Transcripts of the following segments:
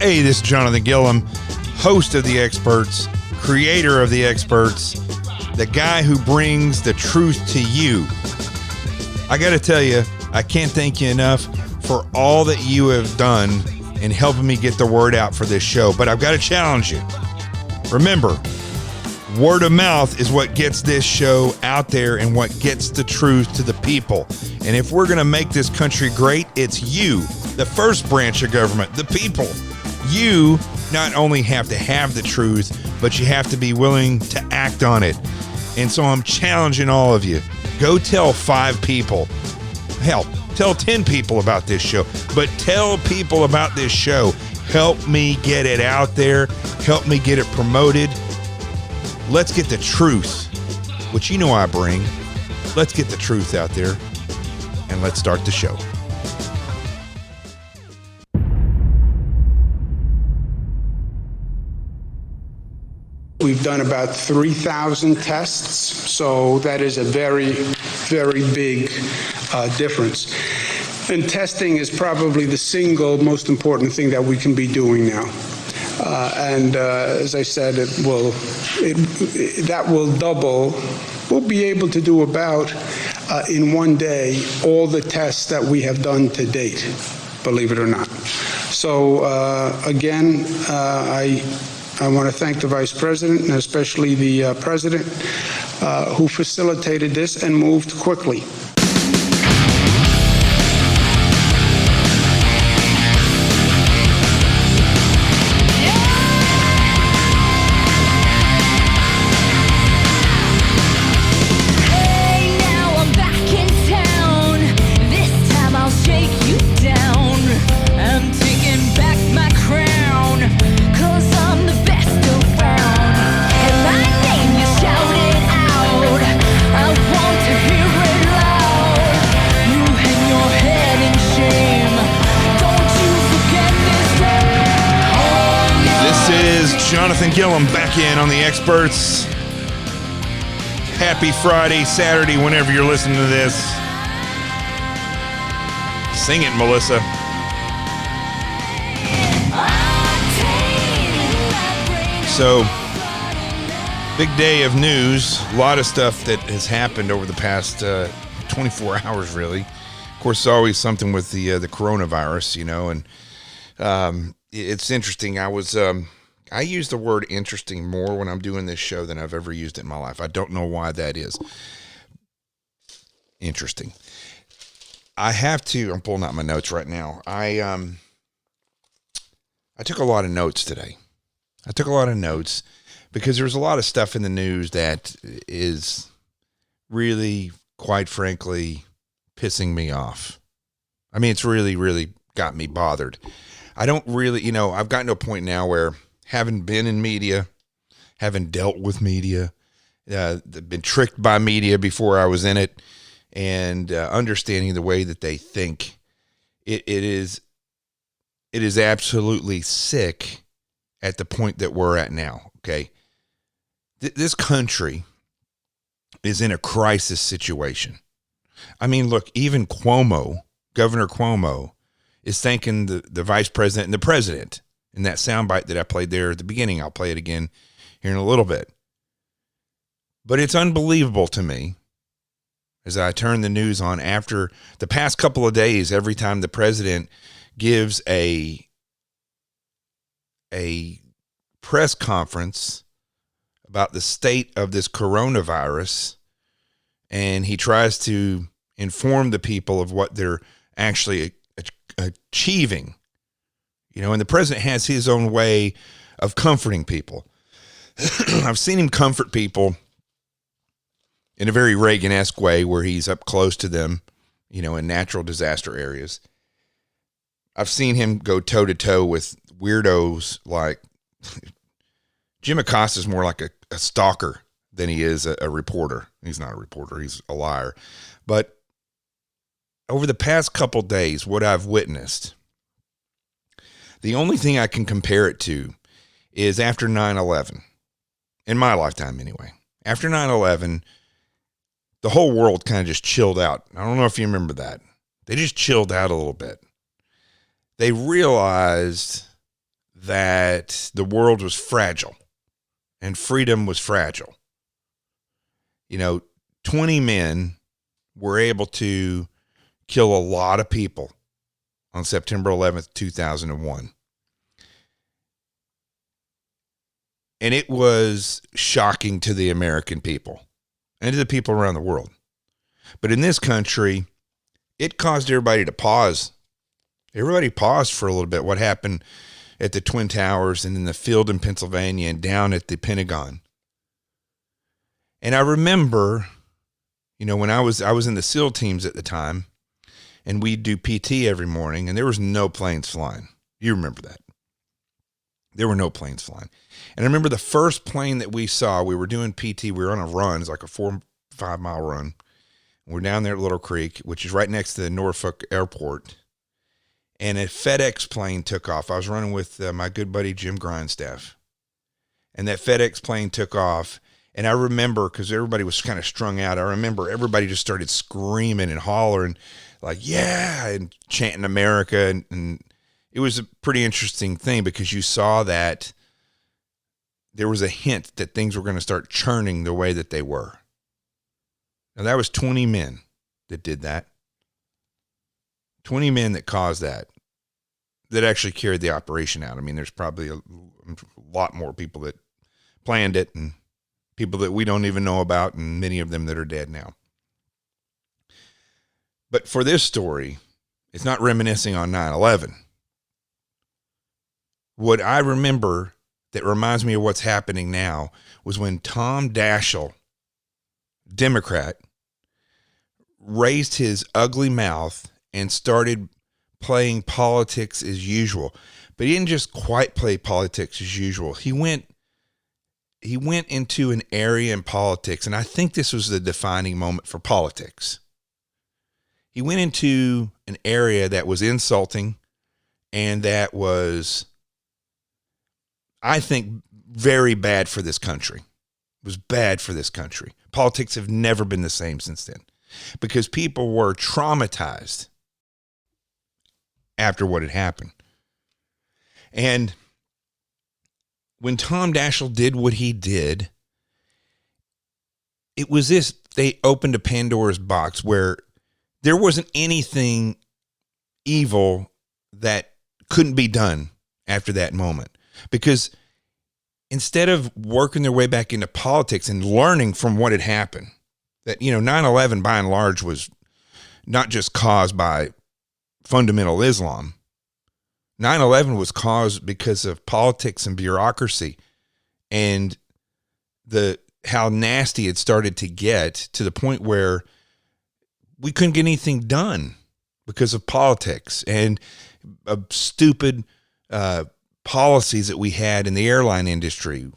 Hey, this is Jonathan Gilliam, host of The Experts, creator of The Experts, the guy who brings the truth to you. I got to tell you, I can't thank you enough for all that you have done in helping me get the word out for this show. But I've got to challenge you. Remember, word of mouth is what gets this show out there and what gets the truth to the people. And if we're going to make this country great, it's you, the first branch of government, the people. You not only have to have the truth, but you have to be willing to act on it. And so I'm challenging all of you. Go tell 5 people. Hell, tell 10 people about this show. But tell people about this show. Help me get it out there. Help me get it promoted. Let's get the truth, which you know I bring. Let's get the truth out there. And let's start the show. We've done about 3,000 tests, so that is a very, very big difference. And testing is probably the single most important thing that we can be doing now. As I said, that will double. We'll be able to do about, in one day, all the tests that we have done to date, believe it or not. So, again, I want to thank the Vice President and especially the President who facilitated this and moved quickly. Jonathan Gilliam back in on The Experts. Happy Friday, Saturday, whenever you're listening to this. Sing it, Melissa. So, big day of news. A lot of stuff that has happened over the past 24 hours, really. Of course, it's always something with the coronavirus, you know, and it's interesting. I use the word interesting more when I'm doing this show than I've ever used it in my life. I don't know why that is. Interesting. I'm pulling out my notes right now. I took a lot of notes today. I took a lot of notes because there's a lot of stuff in the news that is really, quite frankly, pissing me off. I mean, it's really, really got me bothered. I don't really, I've gotten to a point now where having been in media, having dealt with media, been tricked by media before I was in it, and understanding the way that they think, it is absolutely sick at the point that we're at now, okay? This country is in a crisis situation. I mean, look, even Governor Cuomo, is thanking the vice president and the president. In that soundbite that I played there at the beginning, I'll play it again here in a little bit. But it's unbelievable to me as I turn the news on after the past couple of days, every time the president gives a press conference about the state of this coronavirus, and he tries to inform the people of what they're actually achieving. And the president has his own way of comforting people. I've seen him comfort people in a very Reagan-esque way where he's up close to them, in natural disaster areas. I've seen him go toe-to-toe with weirdos like Jim Acosta's more like a stalker than he is a reporter. He's not a reporter. He's a liar. But over the past couple days, what I've witnessed, the only thing I can compare it to is after 9/11, in my lifetime anyway. After 9/11, the whole world kind of just chilled out. I don't know if you remember that. They just chilled out a little bit. They realized that the world was fragile and freedom was fragile. 20 men were able to kill a lot of people on September 11th, 2001. And it was shocking to the American people and to the people around the world. But in this country, it caused everybody to pause. Everybody paused for a little bit. What happened at the Twin Towers and in the field in Pennsylvania and down at the Pentagon. And I remember, when I was in the SEAL teams at the time, and we'd do PT every morning, and there was no planes flying. You remember that. There were no planes flying. And I remember the first plane that we saw, we were doing PT, we were on a run, it's like a 4 or 5 mile run. We're down there at Little Creek, which is right next to the Norfolk Airport. And a FedEx plane took off. I was running with my good buddy Jim Grindstaff. And that FedEx plane took off. And I remember, because everybody was kind of strung out, I remember everybody just started screaming and hollering, like, yeah, and chanting America. And it was a pretty interesting thing because you saw that there was a hint that things were going to start churning the way that they were. Now, that was 20 men that did that. 20 men that caused that actually carried the operation out. I mean, there's probably a lot more people that planned it and people that we don't even know about, and many of them that are dead now. But for this story, it's not reminiscing on 9/11. What I remember that reminds me of what's happening now was when Tom Daschle, Democrat, raised his ugly mouth and started playing politics as usual. But he didn't just quite play politics as usual. He went into an area in politics, and I think this was the defining moment for politics. He went into an area that was insulting and that was, I think, very bad for this country. It was bad for this country. Politics have never been the same since then because people were traumatized after what had happened. And when Tom Daschle did what he did, it was this, they opened a Pandora's box where there wasn't anything evil that couldn't be done after that moment. Because instead of working their way back into politics and learning from what had happened, that, 9/11 by and large was not just caused by fundamental Islam. 9/11 was caused because of politics and bureaucracy and how nasty it started to get to the point where we couldn't get anything done because of politics and stupid policies that we had in the airline industry,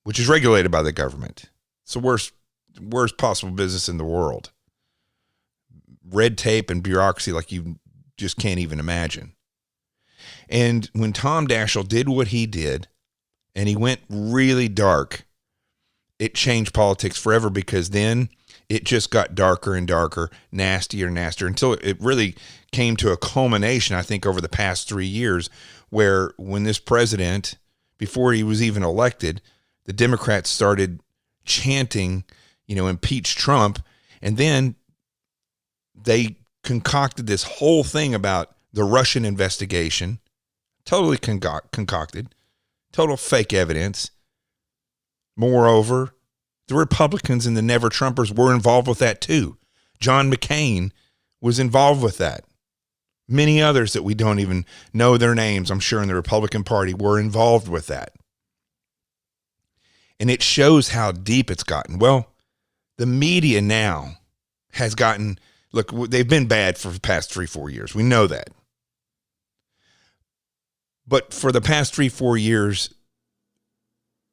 which is regulated by the government. It's the worst possible business in the world. Red tape and bureaucracy like you just can't even imagine. And when Tom Daschle did what he did, and he went really dark, it changed politics forever because then it just got darker and darker, nastier and nastier, until it really came to a culmination, I think, over the past 3 years, where when this president, before he was even elected, the Democrats started chanting, impeach Trump, and then they concocted this whole thing about the Russian investigation, totally concocted, total fake evidence. Moreover, the Republicans and the Never-Trumpers were involved with that too. John McCain was involved with that. Many others that we don't even know their names, I'm sure, in the Republican Party were involved with that. And it shows how deep it's gotten. Well, the media now has gotten, look, they've been bad for the past 3-4 years. We know that. But for the past 3-4 years,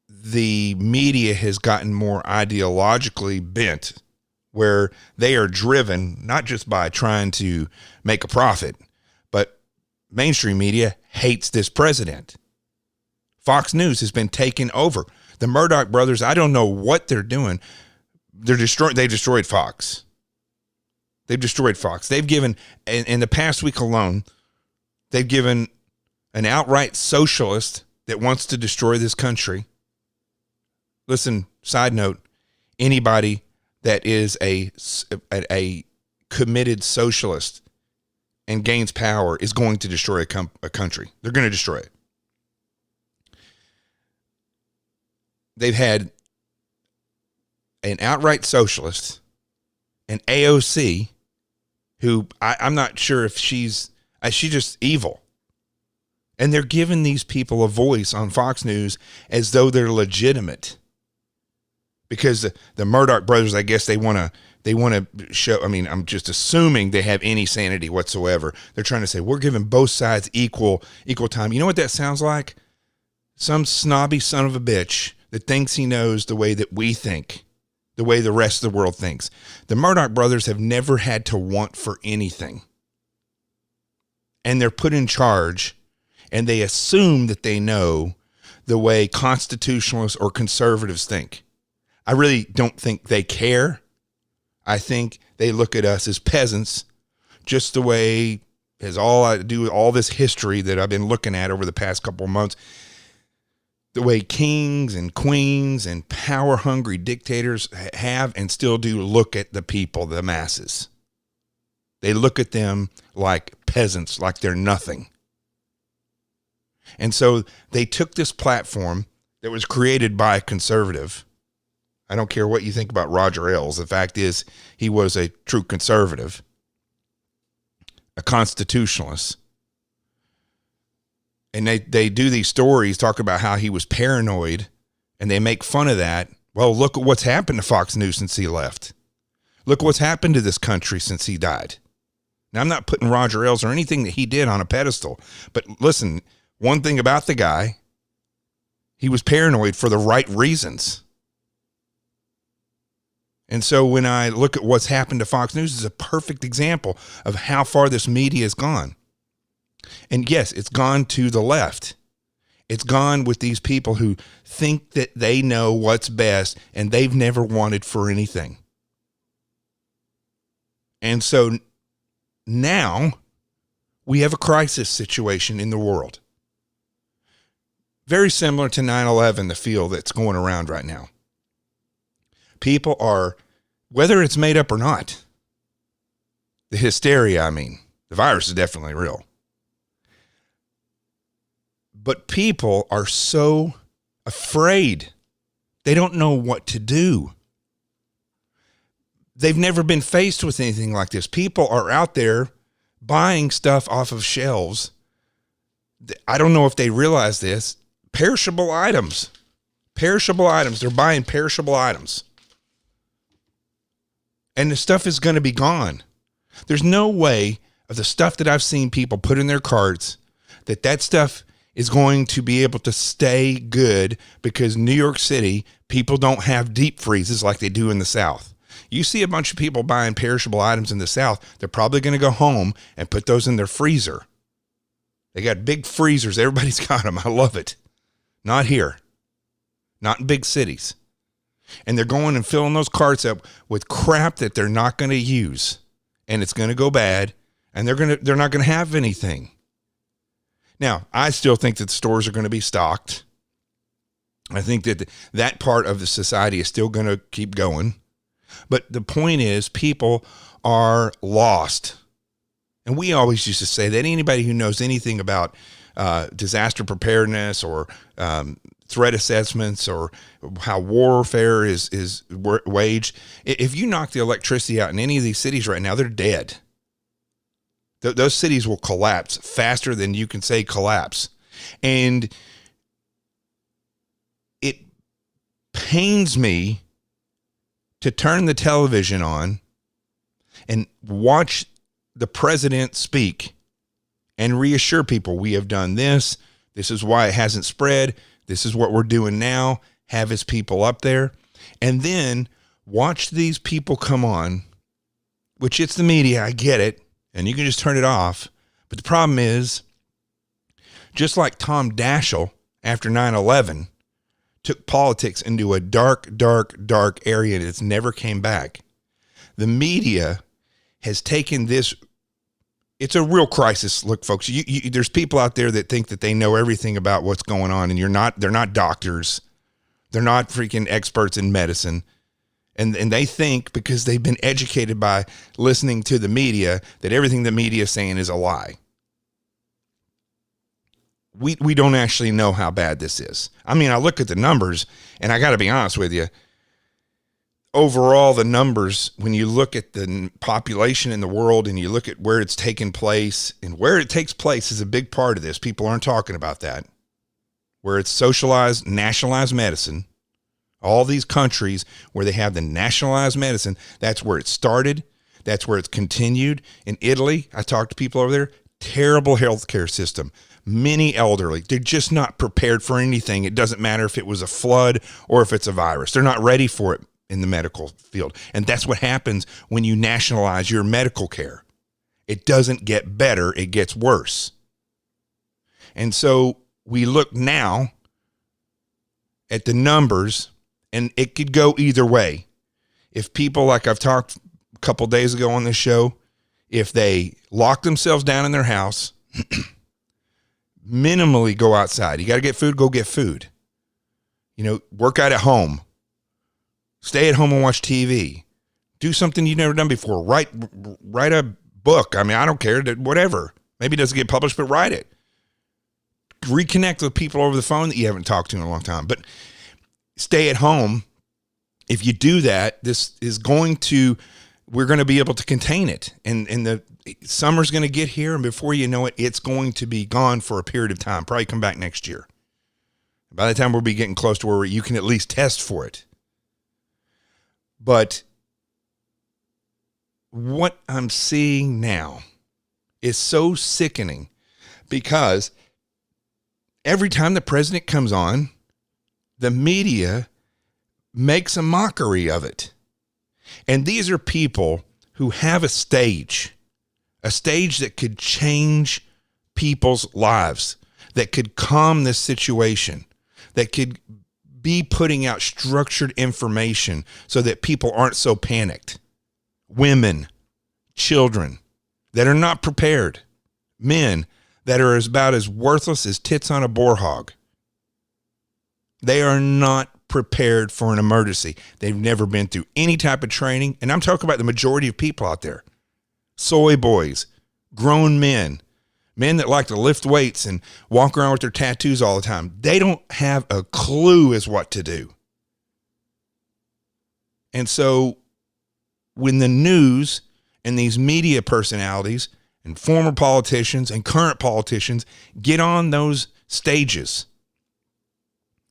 the media has gotten more ideologically bent, where they are driven not just by trying to make a profit, but mainstream media hates this president. Fox News has been taken over. The Murdoch brothers, I don't know what they're doing. They destroyed Fox. They've destroyed Fox. They've given, in the past week alone, they've given an outright socialist that wants to destroy this country. Listen, side note, anybody that is a committed socialist and gains power is going to destroy a country. They're going to destroy it. They've had an outright socialist, an AOC, who I'm not sure if she's just evil. And they're giving these people a voice on Fox News as though they're legitimate. Because the Murdoch brothers, I guess they want to show, I mean, I'm just assuming they have any sanity whatsoever. They're trying to say, we're giving both sides equal time. You know what that sounds like? Some snobby son of a bitch that thinks he knows the way that we think, the way the rest of the world thinks. The Murdoch brothers have never had to want for anything. And they're put in charge, and they assume that they know the way constitutionalists or conservatives think. I really don't think they care. I think they look at us as peasants, just the way as all I do with all this history that I've been looking at over the past couple of months. The way kings and queens and power-hungry dictators have and still do look at the people, the masses. They look at them like peasants, like they're nothing. And so they took this platform that was created by a conservative. I don't care what you think about Roger Ailes. The fact is, he was a true conservative, a constitutionalist. And they do these stories, talk about how he was paranoid, and they make fun of that. Well, look at what's happened to Fox News since he left. Look what's happened to this country since he died. Now, I'm not putting Roger Ailes or anything that he did on a pedestal, but listen, one thing about the guy, he was paranoid for the right reasons. And so when I look at what's happened to Fox News, it's a perfect example of how far this media has gone. And yes, it's gone to the left. It's gone with these people who think that they know what's best and they've never wanted for anything. And so now we have a crisis situation in the world. Very similar to 9/11, the feel that's going around right now. People are, whether it's made up or not, the hysteria, I mean, the virus is definitely real. But people are so afraid. They don't know what to do. They've never been faced with anything like this. People are out there buying stuff off of shelves. I don't know if they realize this. Perishable items. Perishable items. They're buying perishable items. And the stuff is going to be gone. There's no way of the stuff that I've seen people put in their carts that stuff is going to be able to stay good, because New York City, people don't have deep freezes like they do in the South. You see a bunch of people buying perishable items in the South, they're probably going to go home and put those in their freezer. They got big freezers. Everybody's got them. I love it. Not here. Not in big cities. And they're going and filling those carts up with crap that they're not going to use. And it's going to go bad. And they're not going to have anything. Now, I still think that the stores are going to be stocked. I think that that part of the society is still going to keep going. But the point is, people are lost. And we always used to say that anybody who knows anything about disaster preparedness or threat assessments or how warfare is waged, if you knock the electricity out in any of these cities right now, they're dead. Those cities will collapse faster than you can say collapse. And it pains me to turn the television on and watch the president speak and reassure people, we have done this. This is why it hasn't spread. This is what we're doing now. Have his people up there. And then watch these people come on, which it's the media. I get it. And you can just turn it off. But the problem is, just like Tom Daschle after 9/11 took politics into a dark, dark, dark area that's never came back, the media has taken this It's a real crisis. Look, folks, there's people out there that think that they know everything about what's going on, and they're not doctors. They're not freaking experts in medicine. And they think because they've been educated by listening to the media that everything the media is saying is a lie. We don't actually know how bad this is. I mean, I look at the numbers, and I got to be honest with you. Overall, the numbers, when you look at the population in the world and you look at where it's taken place, and where it takes place is a big part of this. People aren't talking about that. Where it's socialized, nationalized medicine, all these countries where they have the nationalized medicine, that's where it started. That's where it's continued. In Italy, I talked to people over there, terrible healthcare system. Many elderly, they're just not prepared for anything. It doesn't matter if it was a flood or if it's a virus. They're not ready for it in the medical field. And that's what happens when you nationalize your medical care. It doesn't get better, it gets worse. And so we look now at the numbers, and it could go either way. If people, like I've talked a couple days ago on this show, if they lock themselves down in their house, minimally go outside. You got to get food, go get food. Work out at home. Stay at home and watch TV. Do something you've never done before. Write a book. I mean, I don't care. Whatever. Maybe it doesn't get published, but write it. Reconnect with people over the phone that you haven't talked to in a long time. But stay at home. If you do that, we're going to be able to contain it. And the summer's going to get here, and before you know it, it's going to be gone for a period of time. Probably come back next year. By the time we'll be getting close to where you can at least test for it. But what I'm seeing now is so sickening, because every time the president comes on, the media makes a mockery of it. And these are people who have a stage that could change people's lives, that could calm this situation, that could be putting out structured information so that people aren't so panicked. Women, children that are not prepared, men that are about as worthless as tits on a boar hog. They are not prepared for an emergency. They've never been through any type of training. And I'm talking about the majority of people out there. Soy boys, grown men that like to lift weights and walk around with their tattoos all the time. They don't have a clue as what to do. And so when the news and these media personalities and former politicians and current politicians get on those stages,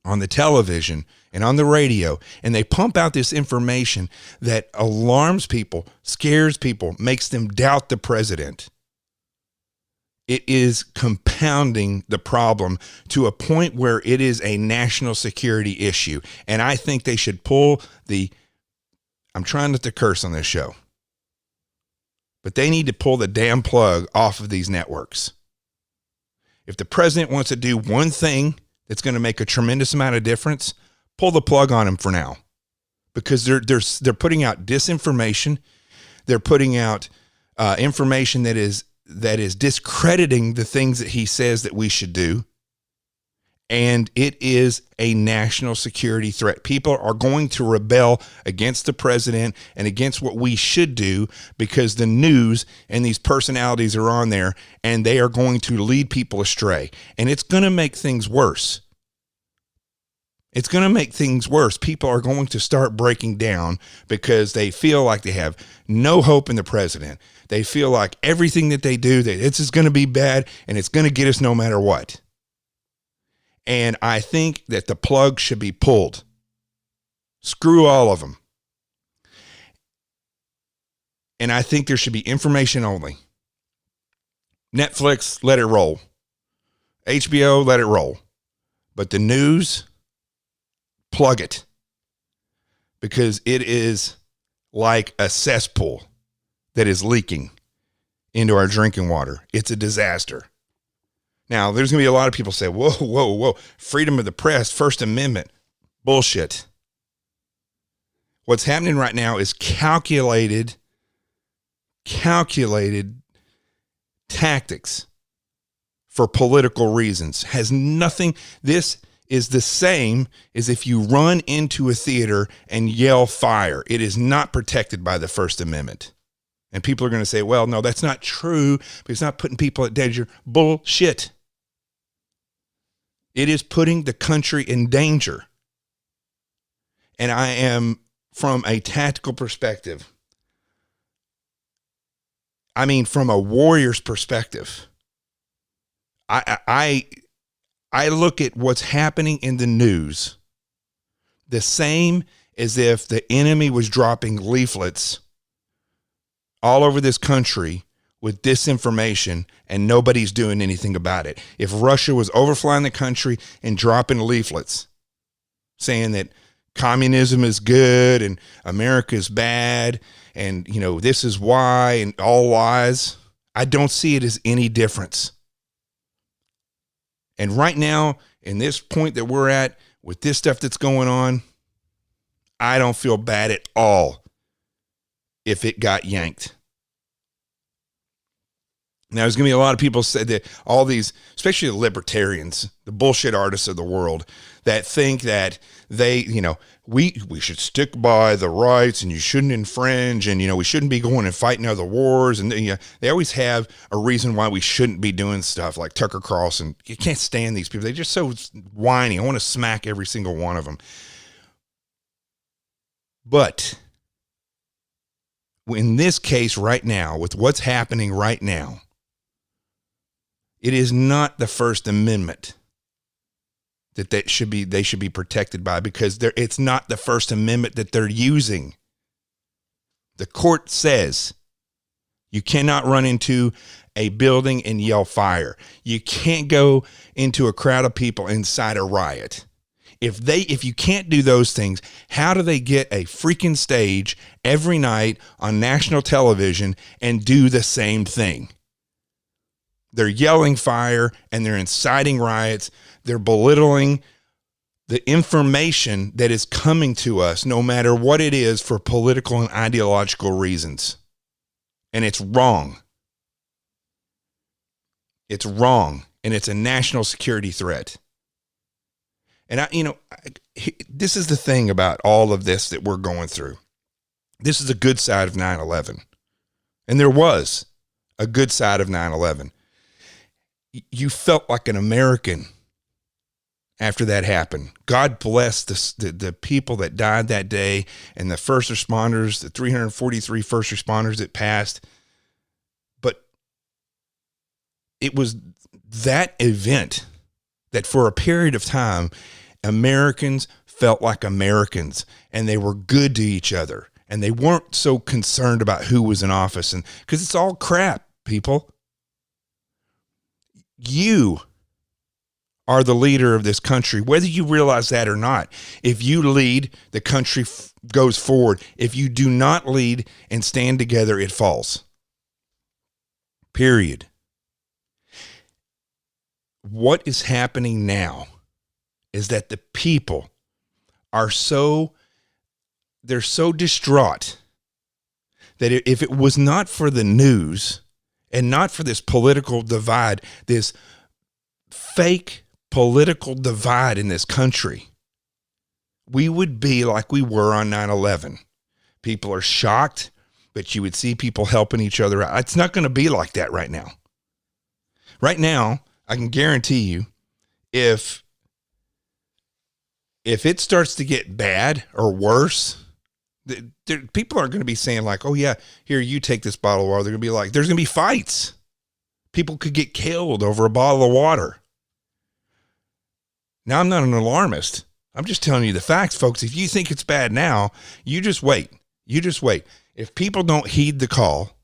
on the television and on the radio, and they pump out this information that alarms people, scares people, makes them doubt the president, it is compounding the problem to a point where it is a national security issue. And I think they should pull I'm trying not to curse on this show, but they need to pull the damn plug off of these networks. If the president wants to do one thing that's going to make a tremendous amount of difference, pull the plug on him for now, because they're putting out disinformation. They're putting out information that is discrediting the things that he says that we should do. And it is a national security threat. People are going to rebel against the president and against what we should do, because the news and these personalities are on there, and they are going to lead people astray. And it's going to make things worse. It's going to make things worse. People are going to start breaking down because they feel like they have no hope in the president. They feel like everything that they do, it's just going to be bad, and it's going to get us no matter what. And I think that the plug should be pulled. Screw all of them. And I think there should be information only. Netflix, let it roll. HBO, let it roll. But the news, plug it. Because it is like a cesspool that is leaking into our drinking water. It's a disaster. Now, there's going to be a lot of people say, whoa, freedom of the press, First Amendment, bullshit. What's happening right now is calculated tactics for political reasons. Has nothing. This is the same as if you run into a theater and yell fire. It is not protected by the First Amendment. And people are going to say, well, no, that's not true, but it's not putting people at danger. Bullshit. It is putting the country in danger. And I am, from a tactical perspective, I mean, from a warrior's perspective, I look at what's happening in the news the same as if the enemy was dropping leaflets all over this country with disinformation and nobody's doing anything about it. If Russia was overflying the country and dropping leaflets saying that communism is good and America is bad and, you know, this is why, and all lies, I don't see it as any difference. And right now, in this point that we're at, with this stuff that's going on, I don't feel bad at all if it got yanked. Now, there's going to be a lot of people said that all these, especially the libertarians, the bullshit artists of the world, that think that they, you know, we should stick by the rights and you shouldn't infringe and, you know, we shouldn't be going and fighting other wars. And you know, they always have a reason why we shouldn't be doing stuff like Tucker Carlson. You can't stand these people. They're just so whiny. I want to smack every single one of them. But in this case right now, with what's happening right now, it is not the First Amendment that they should be protected by, because it's not the First Amendment that they're using. The court says you cannot run into a building and yell fire. You can't go into a crowd of people inside a riot. If you can't do those things, how do they get a freaking stage every night on national television and do the same thing? They're yelling fire and they're inciting riots. They're belittling the information that is coming to us, no matter what it is, for political and ideological reasons. And it's wrong. It's wrong. And it's a national security threat. And this is the thing about all of this that we're going through. This is a good side of 9/11. And there was a good side of 9/11. You felt like an American after that happened. God bless the people that died that day and the first responders, the 343 first responders that passed. But it was that event that for a period of time, Americans felt like Americans and they were good to each other and they weren't so concerned about who was in office, and because it's all crap, people. You are the leader of this country, whether you realize that or not. If you lead, the country goes forward. If you do not lead and stand together, it falls. Period. What is happening now is that the people are they're so distraught that if it was not for the news and not for this political divide, this fake political divide in this country, we would be like we were on 9/11. People are shocked, but you would see people helping each other out. It's not going to be like that right now. Right now, I can guarantee you, if it starts to get bad or worse, people aren't going to be saying like, oh yeah, here, you take this bottle of water. They're going to be like, there's going to be fights. People could get killed over a bottle of water. Now, I'm not an alarmist. I'm just telling you the facts, folks. If you think it's bad now, you just wait. You just wait. If people don't heed the call,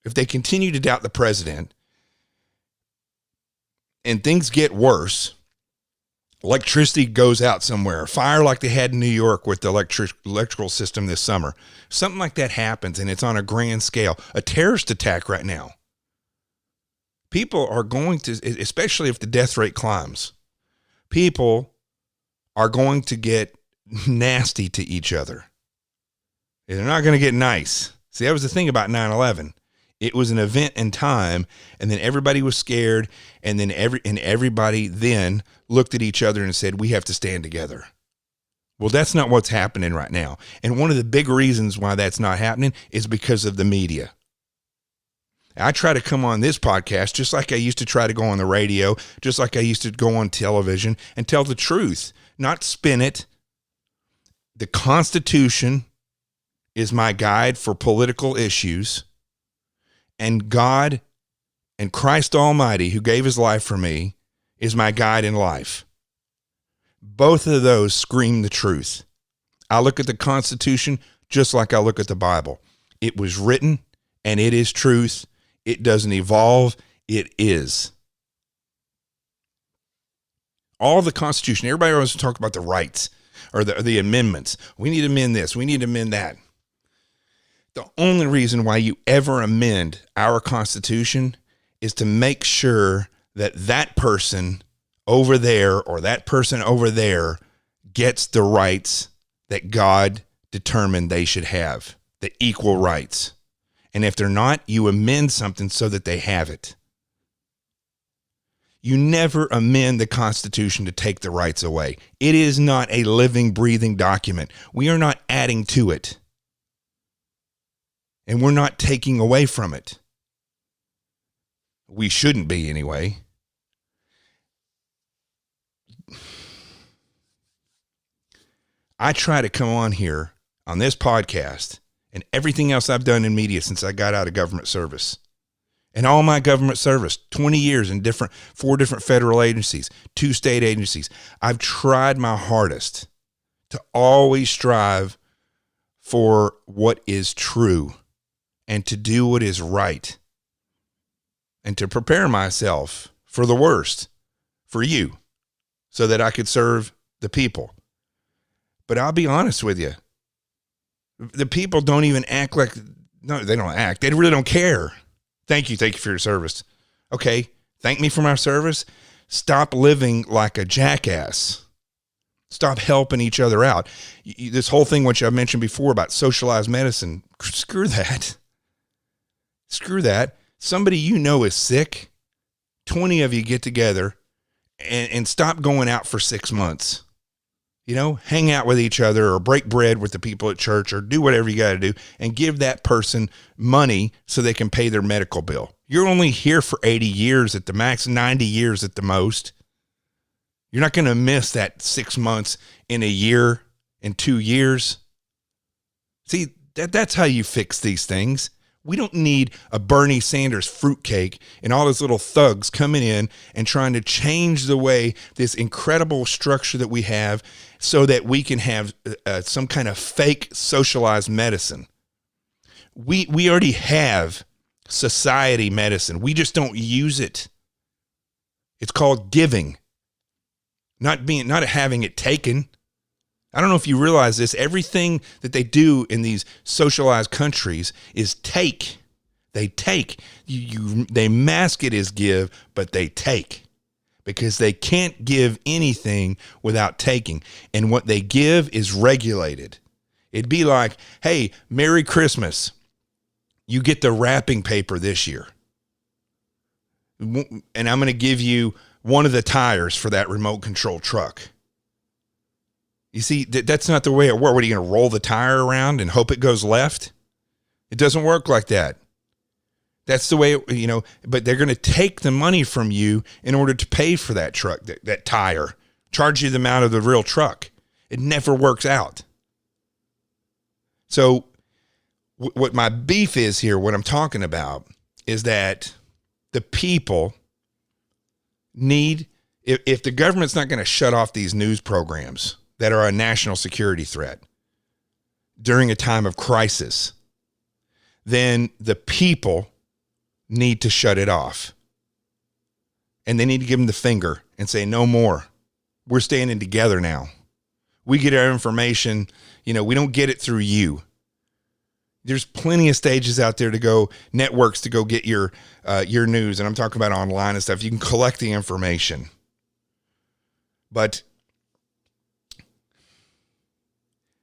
if they continue to doubt the president and things get worse, electricity goes out somewhere, fire like they had in New York with the electrical system this summer, something like that happens and it's on a grand scale, a terrorist attack right now. People are going to, especially if the death rate climbs, people are going to get nasty to each other. They're not going to get nice. See, that was the thing about 9/11. It was an event in time, and then everybody was scared, and then everybody then looked at each other and said, we have to stand together. Well, that's not what's happening right now. And one of the big reasons why that's not happening is because of the media. I try to come on this podcast just like I used to try to go on the radio, just like I used to go on television and tell the truth, not spin it. The Constitution is my guide for political issues, and God and Christ Almighty, who gave his life for me, is my guide in life. Both of those scream the truth. I look at the Constitution just like I look at the Bible. It was written, and it is truth. It doesn't evolve. It is. All the Constitution, everybody wants to talk about the rights or the amendments. We need to amend this. We need to amend that. The only reason why you ever amend our Constitution is to make sure that that person over there or that person over there gets the rights that God determined they should have, the equal rights. And if they're not, you amend something so that they have it. You never amend the Constitution to take the rights away. It is not a living, breathing document. We are not adding to it. And we're not taking away from it. We shouldn't be anyway. I try to come on here on this podcast and everything else I've done in media since I got out of government service. And all my government service, 20 years in 4 different federal agencies, 2 state agencies. I've tried my hardest to always strive for what is true and to do what is right and to prepare myself for the worst for you so that I could serve the people. But I'll be honest with you. The people don't even act like, no, they don't act. They really don't care. Thank you for your service. Okay, thank me for my service. Stop living like a jackass. Stop helping each other out. This whole thing, which I mentioned before about socialized medicine, screw that. Screw that. Somebody you know is sick. 20 of you get together and stop going out for 6 months. You know, hang out with each other or break bread with the people at church or do whatever you got to do and give that person money so they can pay their medical bill. You're only here for 80 years at the max, 90 years at the most. You're not going to miss that 6 months in a year, in 2 years. See, that's how you fix these things. We don't need a Bernie Sanders fruitcake and all those little thugs coming in and trying to change the way this incredible structure that we have so that we can have some kind of fake socialized medicine. We already have society medicine. We just don't use it. It's called giving, not having it taken. I don't know if you realize this. Everything that they do in these socialized countries is take. They take. They mask it as give, but they take. Because they can't give anything without taking. And what they give is regulated. It'd be like, hey, Merry Christmas. You get the wrapping paper this year. And I'm going to give you one of the tires for that remote control truck. You see, that's not the way it works. What, are you going to roll the tire around and hope it goes left? It doesn't work like that. That's the way, but they're going to take the money from you in order to pay for that truck, that tire, charge you the amount of the real truck. It never works out. So what my beef is here, what I'm talking about, is that the people need, if the government's not going to shut off these news programs that are a national security threat during a time of crisis, then the people need to shut it off. And they need to give them the finger and say, no more. We're standing together now. We get our information, we don't get it through you. There's plenty of stages out there to go, networks to go get your news. And I'm talking about online and stuff. You can collect the information. But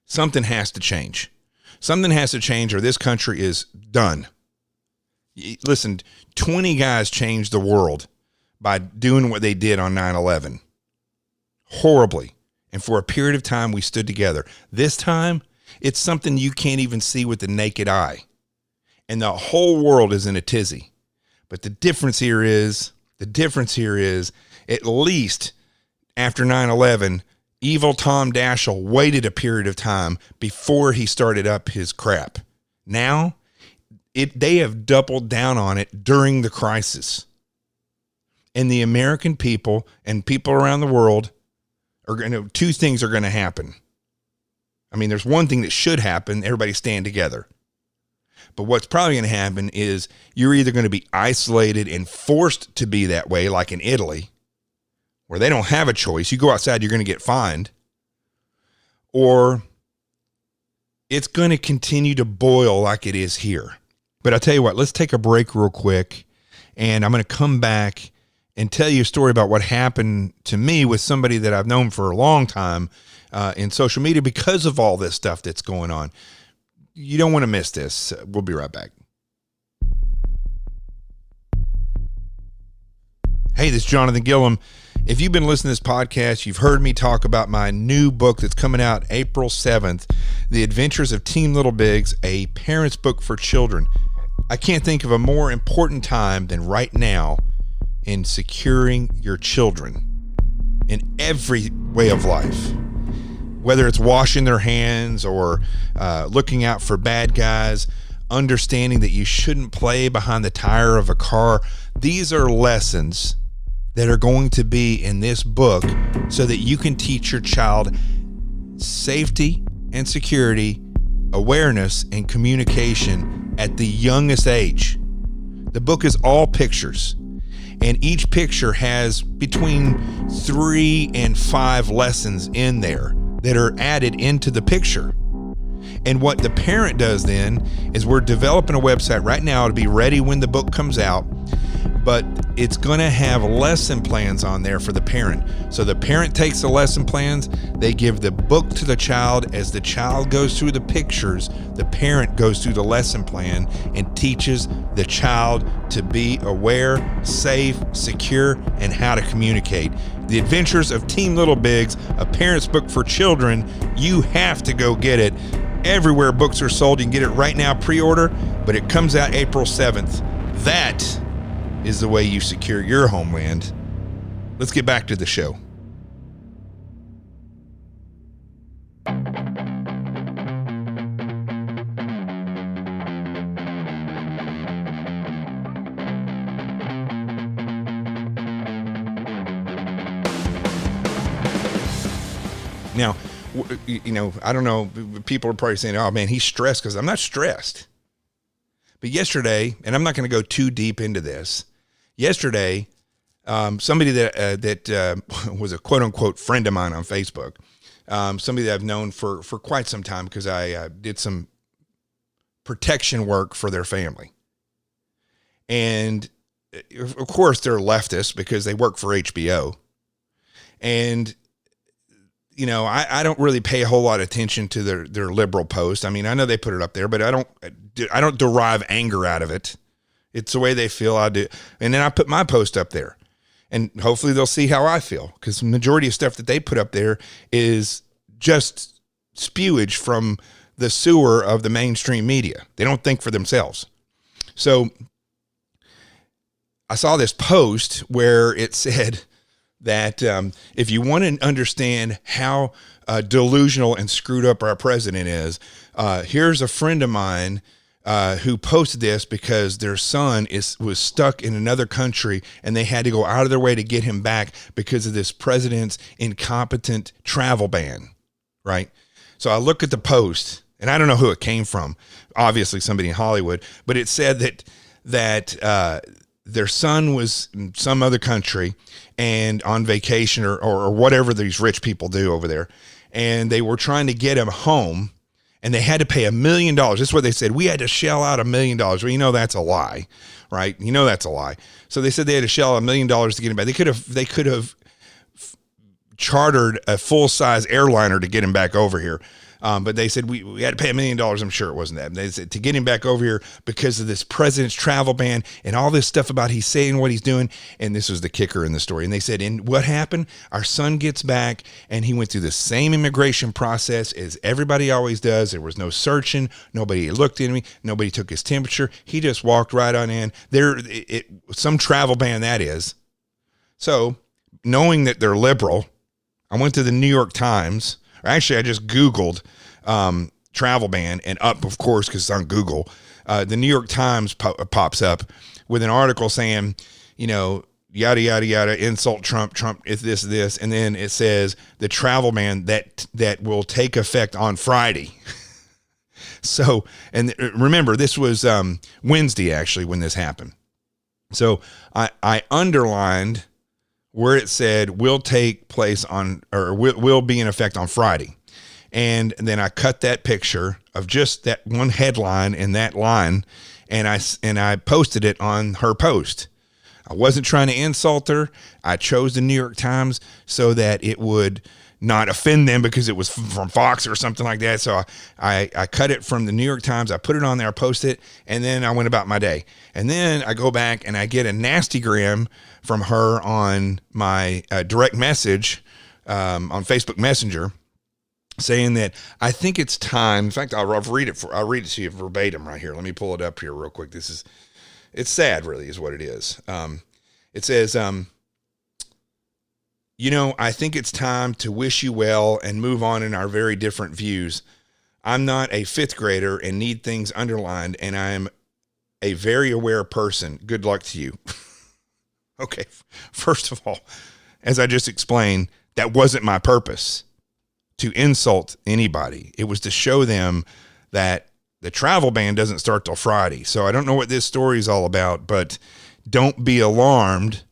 something has to change. Something has to change or this country is done. Listen, 20 guys changed the world by doing what they did on 9/11. Horribly. And for a period of time, we stood together. This time, it's something you can't even see with the naked eye. And the whole world is in a tizzy. But the difference here is, at least after 9/11, evil Tom Daschle waited a period of time before he started up his crap. Now, they have doubled down on it during the crisis. And the American people and people around the world are going to, two things are going to happen. I mean, there's one thing that should happen. Everybody stand together. But what's probably going to happen is you're either going to be isolated and forced to be that way, like in Italy, where they don't have a choice. You go outside, you're going to get fined. Or it's going to continue to boil like it is here. But I'll tell you what, let's take a break real quick. And I'm going to come back and tell you a story about what happened to me with somebody that I've known for a long time in social media because of all this stuff that's going on. You don't want to miss this. We'll be right back. Hey, this is Jonathan Gilliam. If you've been listening to this podcast, you've heard me talk about my new book that's coming out April 7th, The Adventures of Team Little Bigs, a parent's book for children. I can't think of a more important time than right now in securing your children in every way of life. Whether it's washing their hands or looking out for bad guys, understanding that you shouldn't play behind the tire of a car. These are lessons that are going to be in this book so that you can teach your child safety and security, awareness and communication at the youngest age. The book is all pictures, and each picture has between 3 and 5 lessons in there that are added into the picture. And what the parent does then is we're developing a website right now to be ready when the book comes out, but it's going to have lesson plans on there for the parent. So the parent takes the lesson plans, they give the book to the child. As the child goes through the pictures, the parent goes through the lesson plan and teaches the child to be aware, safe, secure, and how to communicate. The Adventures of Team Little Bigs, a parent's book for children. You have to go get it. Everywhere books are sold, you can get it right now, pre-order, but it comes out April 7th. That is the way you secure your homeland. Let's get back to the show. Now, you know, I don't know, people are probably saying, oh man, he's stressed, because I'm not stressed. But yesterday, and I'm not going to go too deep into this, yesterday, somebody that was a quote unquote friend of mine on Facebook, somebody that I've known for quite some time because I did some protection work for their family. And of course they're leftists because they work for HBO. And you know, I don't really pay a whole lot of attention to their liberal post. I mean, I know they put it up there, but I don't derive anger out of it. It's the way they feel. I do. And then I put my post up there, and hopefully they'll see how I feel, because the majority of stuff that they put up there is just spewage from the sewer of the mainstream media. They don't think for themselves. So I saw this post where it said that if you want to understand how delusional and screwed up our president is, here's a friend of mine who posted this because their son was stuck in another country and they had to go out of their way to get him back because of this president's incompetent travel ban, right? So I look at the post, and I don't know who it came from, obviously somebody in Hollywood, but it said that their son was in some other country and on vacation or whatever these rich people do over there. And they were trying to get him home, and they had to pay $1 million. This is what they said. We had to shell out $1 million. Well, you know, that's a lie, right? You know, that's a lie. So they said they had to shell out $1 million to get him back. They could have chartered a full-size airliner to get him back over here. But they said we had to pay $1 million. I'm sure it wasn't that. They said to get him back over here because of this president's travel ban and all this stuff about he's saying what he's doing. And this was the kicker in the story. And they said, and what happened? Our son gets back and he went through the same immigration process as everybody always does. There was no searching. Nobody looked at me. Nobody took his temperature. He just walked right on in. Some travel ban that is. So knowing that they're liberal, I went to the New York Times. Actually, I just Googled travel ban, and up, of course, because it's on Google, the New York Times pops up with an article saying, yada, yada, yada, insult Trump, is this, and then it says the travel ban that will take effect on Friday. So, and remember, this was Wednesday, actually, when this happened. So I underlined where it said will take place on, or will be in effect on Friday. And then I cut that picture of just that one headline in that line, and I posted it on her post. I wasn't trying to insult her. I chose the New York Times so that it would not offend them because it was from Fox or something like that. So I cut it from the New York Times. I put it on there, I posted it, and then I went about my day. And then I go back and I get a nastygram from her on my direct message on Facebook Messenger saying that I think it's time. In fact, I'll read it to you verbatim right here. Let me pull it up here real quick. It's sad, really, is what it is. It says, I think it's time to wish you well and move on in our very different views. I'm not a fifth grader and need things underlined, and I am a very aware person. Good luck to you. Okay, first of all, as I just explained, that wasn't my purpose to insult anybody. It was to show them that the travel ban doesn't start till Friday. So I don't know what this story is all about, but don't be alarmed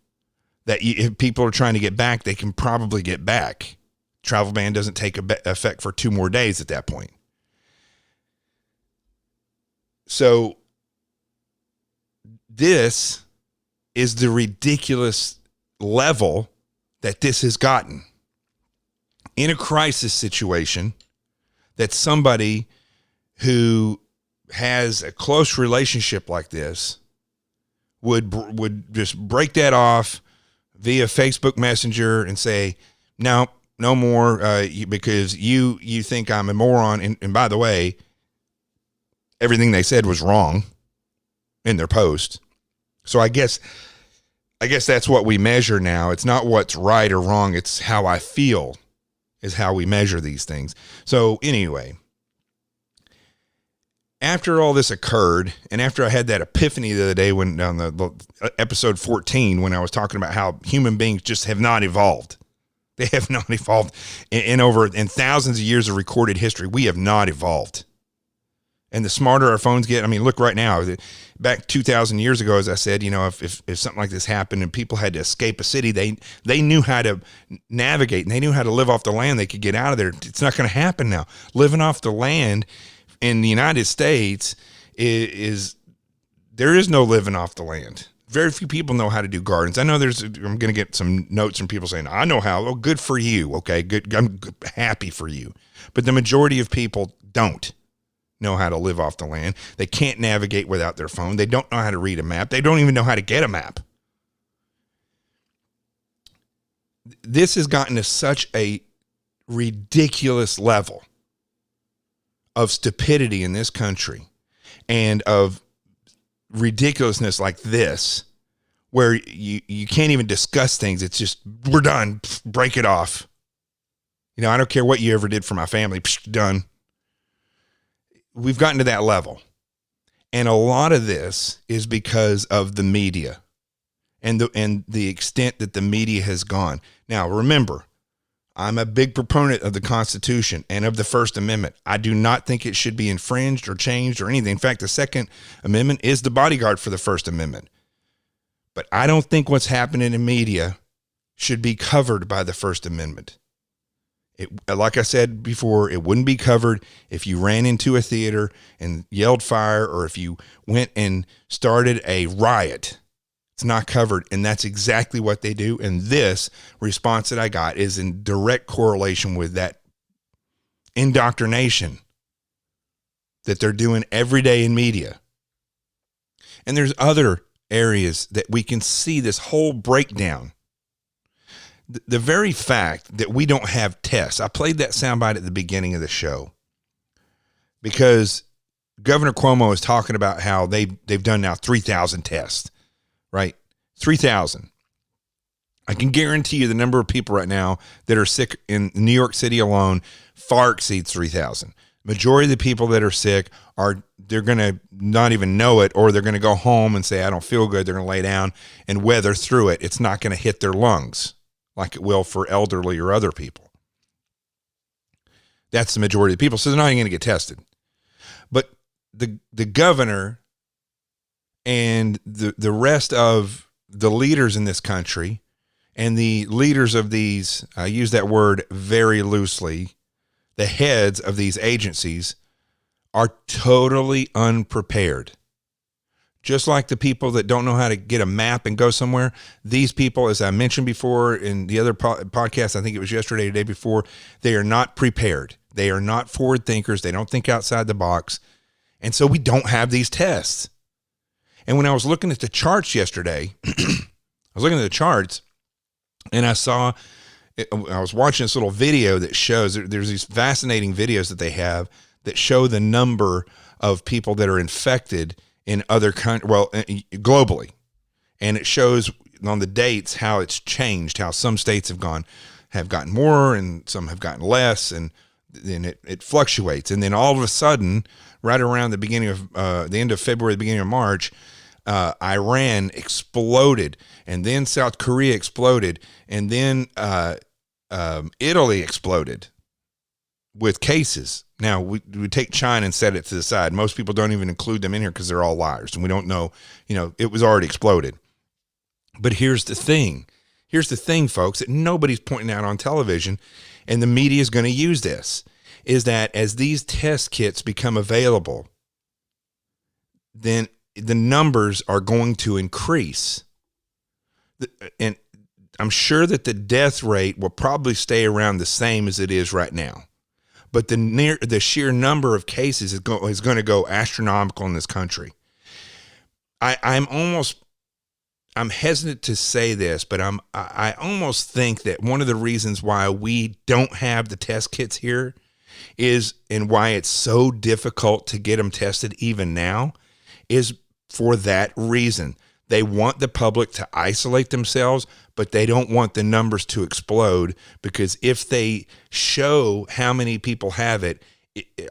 that if people are trying to get back, they can probably get back. Travel ban doesn't take effect for 2 more days at that point. So this is the ridiculous level that this has gotten. In a crisis situation, that somebody who has a close relationship like this would just break that off via Facebook Messenger and say, no more, because you think I'm a moron. And by the way, everything they said was wrong in their post. So I guess that's what we measure now. It's not what's right or wrong. It's how I feel is how we measure these things. So anyway, after all this occurred, and after I had that epiphany the other day when on the episode 14, when I was talking about how human beings just have not evolved. They have not evolved in thousands of years of recorded history. We have not evolved. And the smarter our phones get, I mean, look right now, back 2,000 years ago, as I said, if something like this happened and people had to escape a city, they knew how to navigate and they knew how to live off the land. They could get out of there. It's not going to happen now. Living off the land in the United States there is no living off the land. Very few people know how to do gardens. I know I'm going to get some notes from people saying, I know how. Oh, good for you. Okay, good. I'm happy for you. But the majority of people don't know how to live off the land. They can't navigate without their phone. They don't know how to read a map. They don't even know how to get a map. This has gotten to such a ridiculous level of stupidity in this country and of ridiculousness like this, where you can't even discuss things. It's just, we're done. Break it off. I don't care what you ever did for my family. Done. We've gotten to that level. And a lot of this is because of the media and the extent that the media has gone. Now, remember, I'm a big proponent of the Constitution and of the First Amendment. I do not think it should be infringed or changed or anything. In fact, the Second Amendment is the bodyguard for the First Amendment. But I don't think what's happening in media should be covered by the First Amendment. Like I said before, it wouldn't be covered if you ran into a theater and yelled fire, or if you went and started a riot. It's not covered, and that's exactly what they do. And this response that I got is in direct correlation with that indoctrination that they're doing every day in media. And there's other areas that we can see this whole breakdown. The very fact that we don't have tests. I played that soundbite at the beginning of the show because Governor Cuomo is talking about how they've done now 3,000 tests, right? 3,000. I can guarantee you the number of people right now that are sick in New York City alone far exceeds 3,000. Majority of the people that are sick they're going to not even know it, or they're going to go home and say, I don't feel good. They're going to lay down and weather through it. It's not going to hit their lungs like it will for elderly or other people. That's the majority of the people. So they're not even going to get tested. But the governor and the rest of the leaders in this country and the leaders of these, I use that word very loosely, the heads of these agencies are totally unprepared. Just like the people that don't know how to get a map and go somewhere, these people, as I mentioned before in the other podcast, I think it was yesterday or the day before, they are not prepared. They are not forward thinkers. They don't think outside the box. And so we don't have these tests. And when I was looking at the charts yesterday, and I was watching this little video that shows, there's these fascinating videos that they have that show the number of people that are infected in other countries, globally. And it shows on the dates how it's changed, how some states have gotten more and some have gotten less, and then it fluctuates. And then all of a sudden, right around the beginning of the end of February, the beginning of March, Iran exploded, and then South Korea exploded, and then Italy exploded with cases. Now, we take China and set it to the side. Most people don't even include them in here because they're all liars, and we don't know, it was already exploded. But here's the thing. Here's the thing, folks, that nobody's pointing out on television, and the media is going to use this, is that as these test kits become available, then the numbers are going to increase. And I'm sure that the death rate will probably stay around the same as it is right now. But the sheer number of cases is going to go astronomical in this country. I'm hesitant to say this, but I almost think that one of the reasons why we don't have the test kits here is, and why it's so difficult to get them tested even now, is for that reason. They want the public to isolate themselves, but they don't want the numbers to explode, because if they show how many people have it,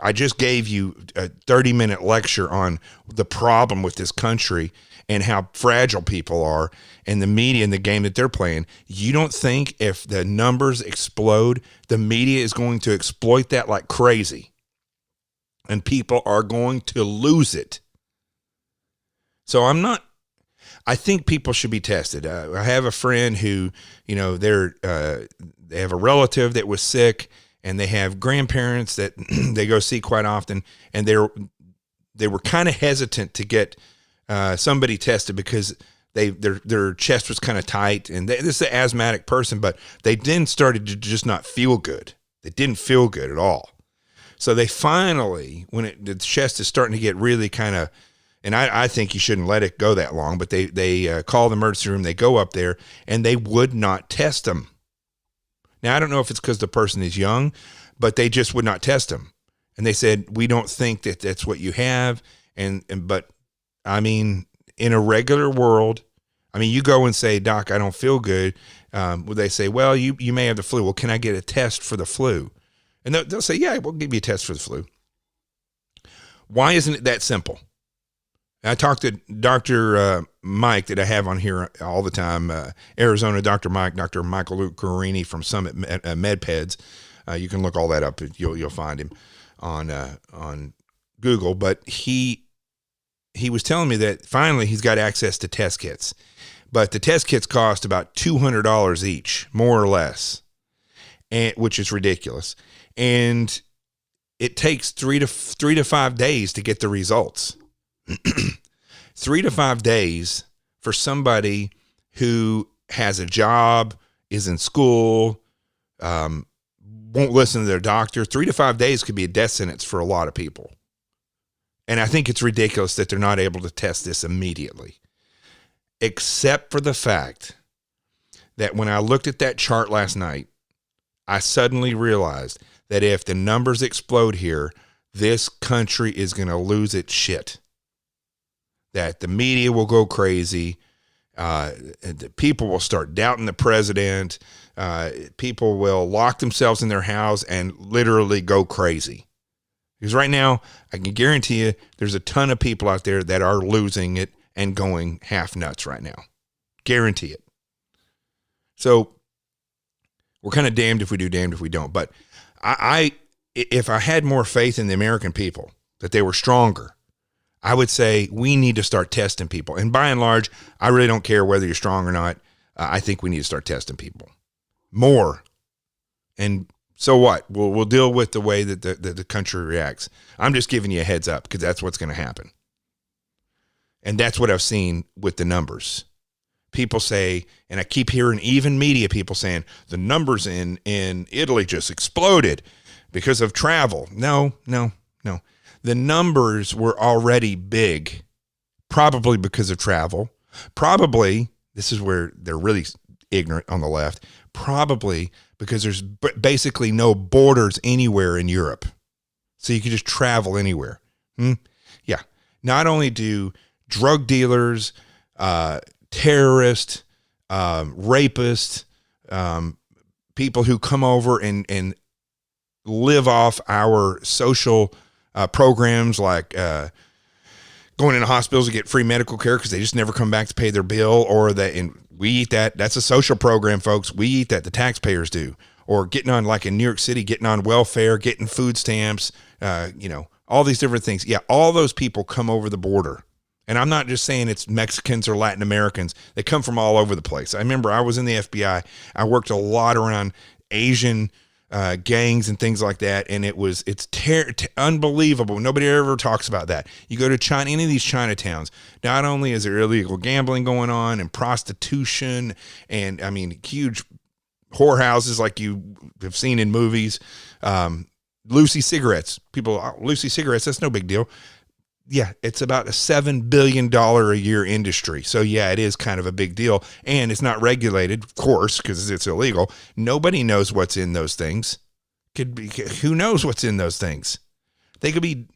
I just gave you a 30-minute lecture on the problem with this country and how fragile people are, and the media and the game that they're playing. You don't think if the numbers explode, the media is going to exploit that like crazy, and people are going to lose it? So I think people should be tested. I have a friend who, they have a relative that was sick, and they have grandparents that they go see quite often, and they were kind of hesitant to get somebody tested because their chest was kind of tight, and this is an asthmatic person, but they then started to just not feel good. They didn't feel good at all. So they finally, when the chest is starting to get really kind of, and I think you shouldn't let it go that long, but they call the emergency room, they go up there, and they would not test them. Now, I don't know if it's because the person is young, but they just would not test them. And they said, we don't think that that's what you have. But I mean, in a regular world, I mean, you go and say, Doc, I don't feel good. They say, well, you may have the flu. Well, can I get a test for the flu? And they'll say, yeah, we'll give you a test for the flu. Why isn't it that simple? I talked to Dr. Mike that I have on here all the time, Arizona Dr. Mike, Dr. Michael Luke Carini from Summit MedPeds. You can look all that up. You'll find him on Google. But he was telling me that finally he's got access to test kits. But the test kits cost about $200 each, more or less, which is ridiculous. And it takes 3 to 5 days to get the results. 3 to 5 days for somebody who has a job, is in school, won't listen to their doctor. 3 to 5 days could be a death sentence for a lot of people. And I think it's ridiculous that they're not able to test this immediately, except for the fact that when I looked at that chart last night, I suddenly realized that if the numbers explode here, this country is going to lose its shit. That the media will go crazy. The people will start doubting the president. People will lock themselves in their house and literally go crazy. Because right now, I can guarantee you there's a ton of people out there that are losing it and going half nuts right now. Guarantee it. So we're kind of damned if we do, damned if we don't. But if I had more faith in the American people, that they were stronger, I would say we need to start testing people. And by and large, I really don't care whether you're strong or not. I think we need to start testing people more. And so what? We'll deal with the way that the country reacts. I'm just giving you a heads up because that's what's going to happen. And that's what I've seen with the numbers. People say, and I keep hearing even media people saying, the numbers in Italy just exploded because of travel. No. The numbers were already big, probably because of travel. Probably, this is where they're really ignorant on the left, probably because there's basically no borders anywhere in Europe. So you can just travel anywhere. Yeah. Not only do drug dealers, terrorists, rapists, people who come over and live off our social programs like going into hospitals to get free medical care because they just never come back to pay their bill, or that, and we eat that. That's a social program, folks. We eat that. The taxpayers do. Or getting on, like in New York City, getting on welfare, getting food stamps, all these different things. Yeah, all those people come over the border. And I'm not just saying it's Mexicans or Latin Americans. They come from all over the place. I remember I was in the FBI. I worked a lot around Asian gangs and things like that, and it's unbelievable. Nobody ever talks about that. You go to China, any of these Chinatowns, not only is there illegal gambling going on and prostitution and, I mean, huge whorehouses like you have seen in movies, Lucy cigarettes. Lucy cigarettes, that's no big deal. Yeah, it's about a $7 billion a year industry. So yeah, it is kind of a big deal, and it's not regulated, of course, because it's illegal. Nobody knows what's in those things. Who knows what's in those things? They could be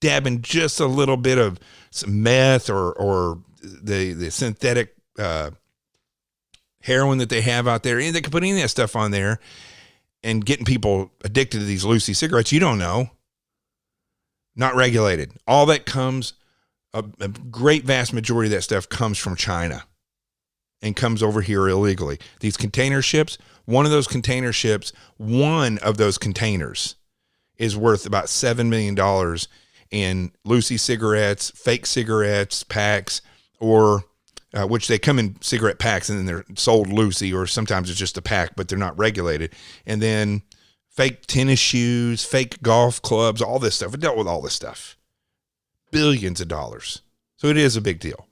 dabbing just a little bit of some meth or the synthetic heroin that they have out there. And they could put any of that stuff on there and getting people addicted to these Lucy cigarettes. You don't know. Not regulated. All that comes, a great vast majority of that stuff comes from China and comes over here illegally. These container ships, one of those containers is worth about $7 million in Lucy cigarettes, fake cigarettes, packs, or which they come in cigarette packs and then they're sold Lucy, or sometimes it's just a pack, but they're not regulated. And then fake tennis shoes, fake golf clubs, all this stuff. It dealt with all this stuff. Billions of dollars. So it is a big deal.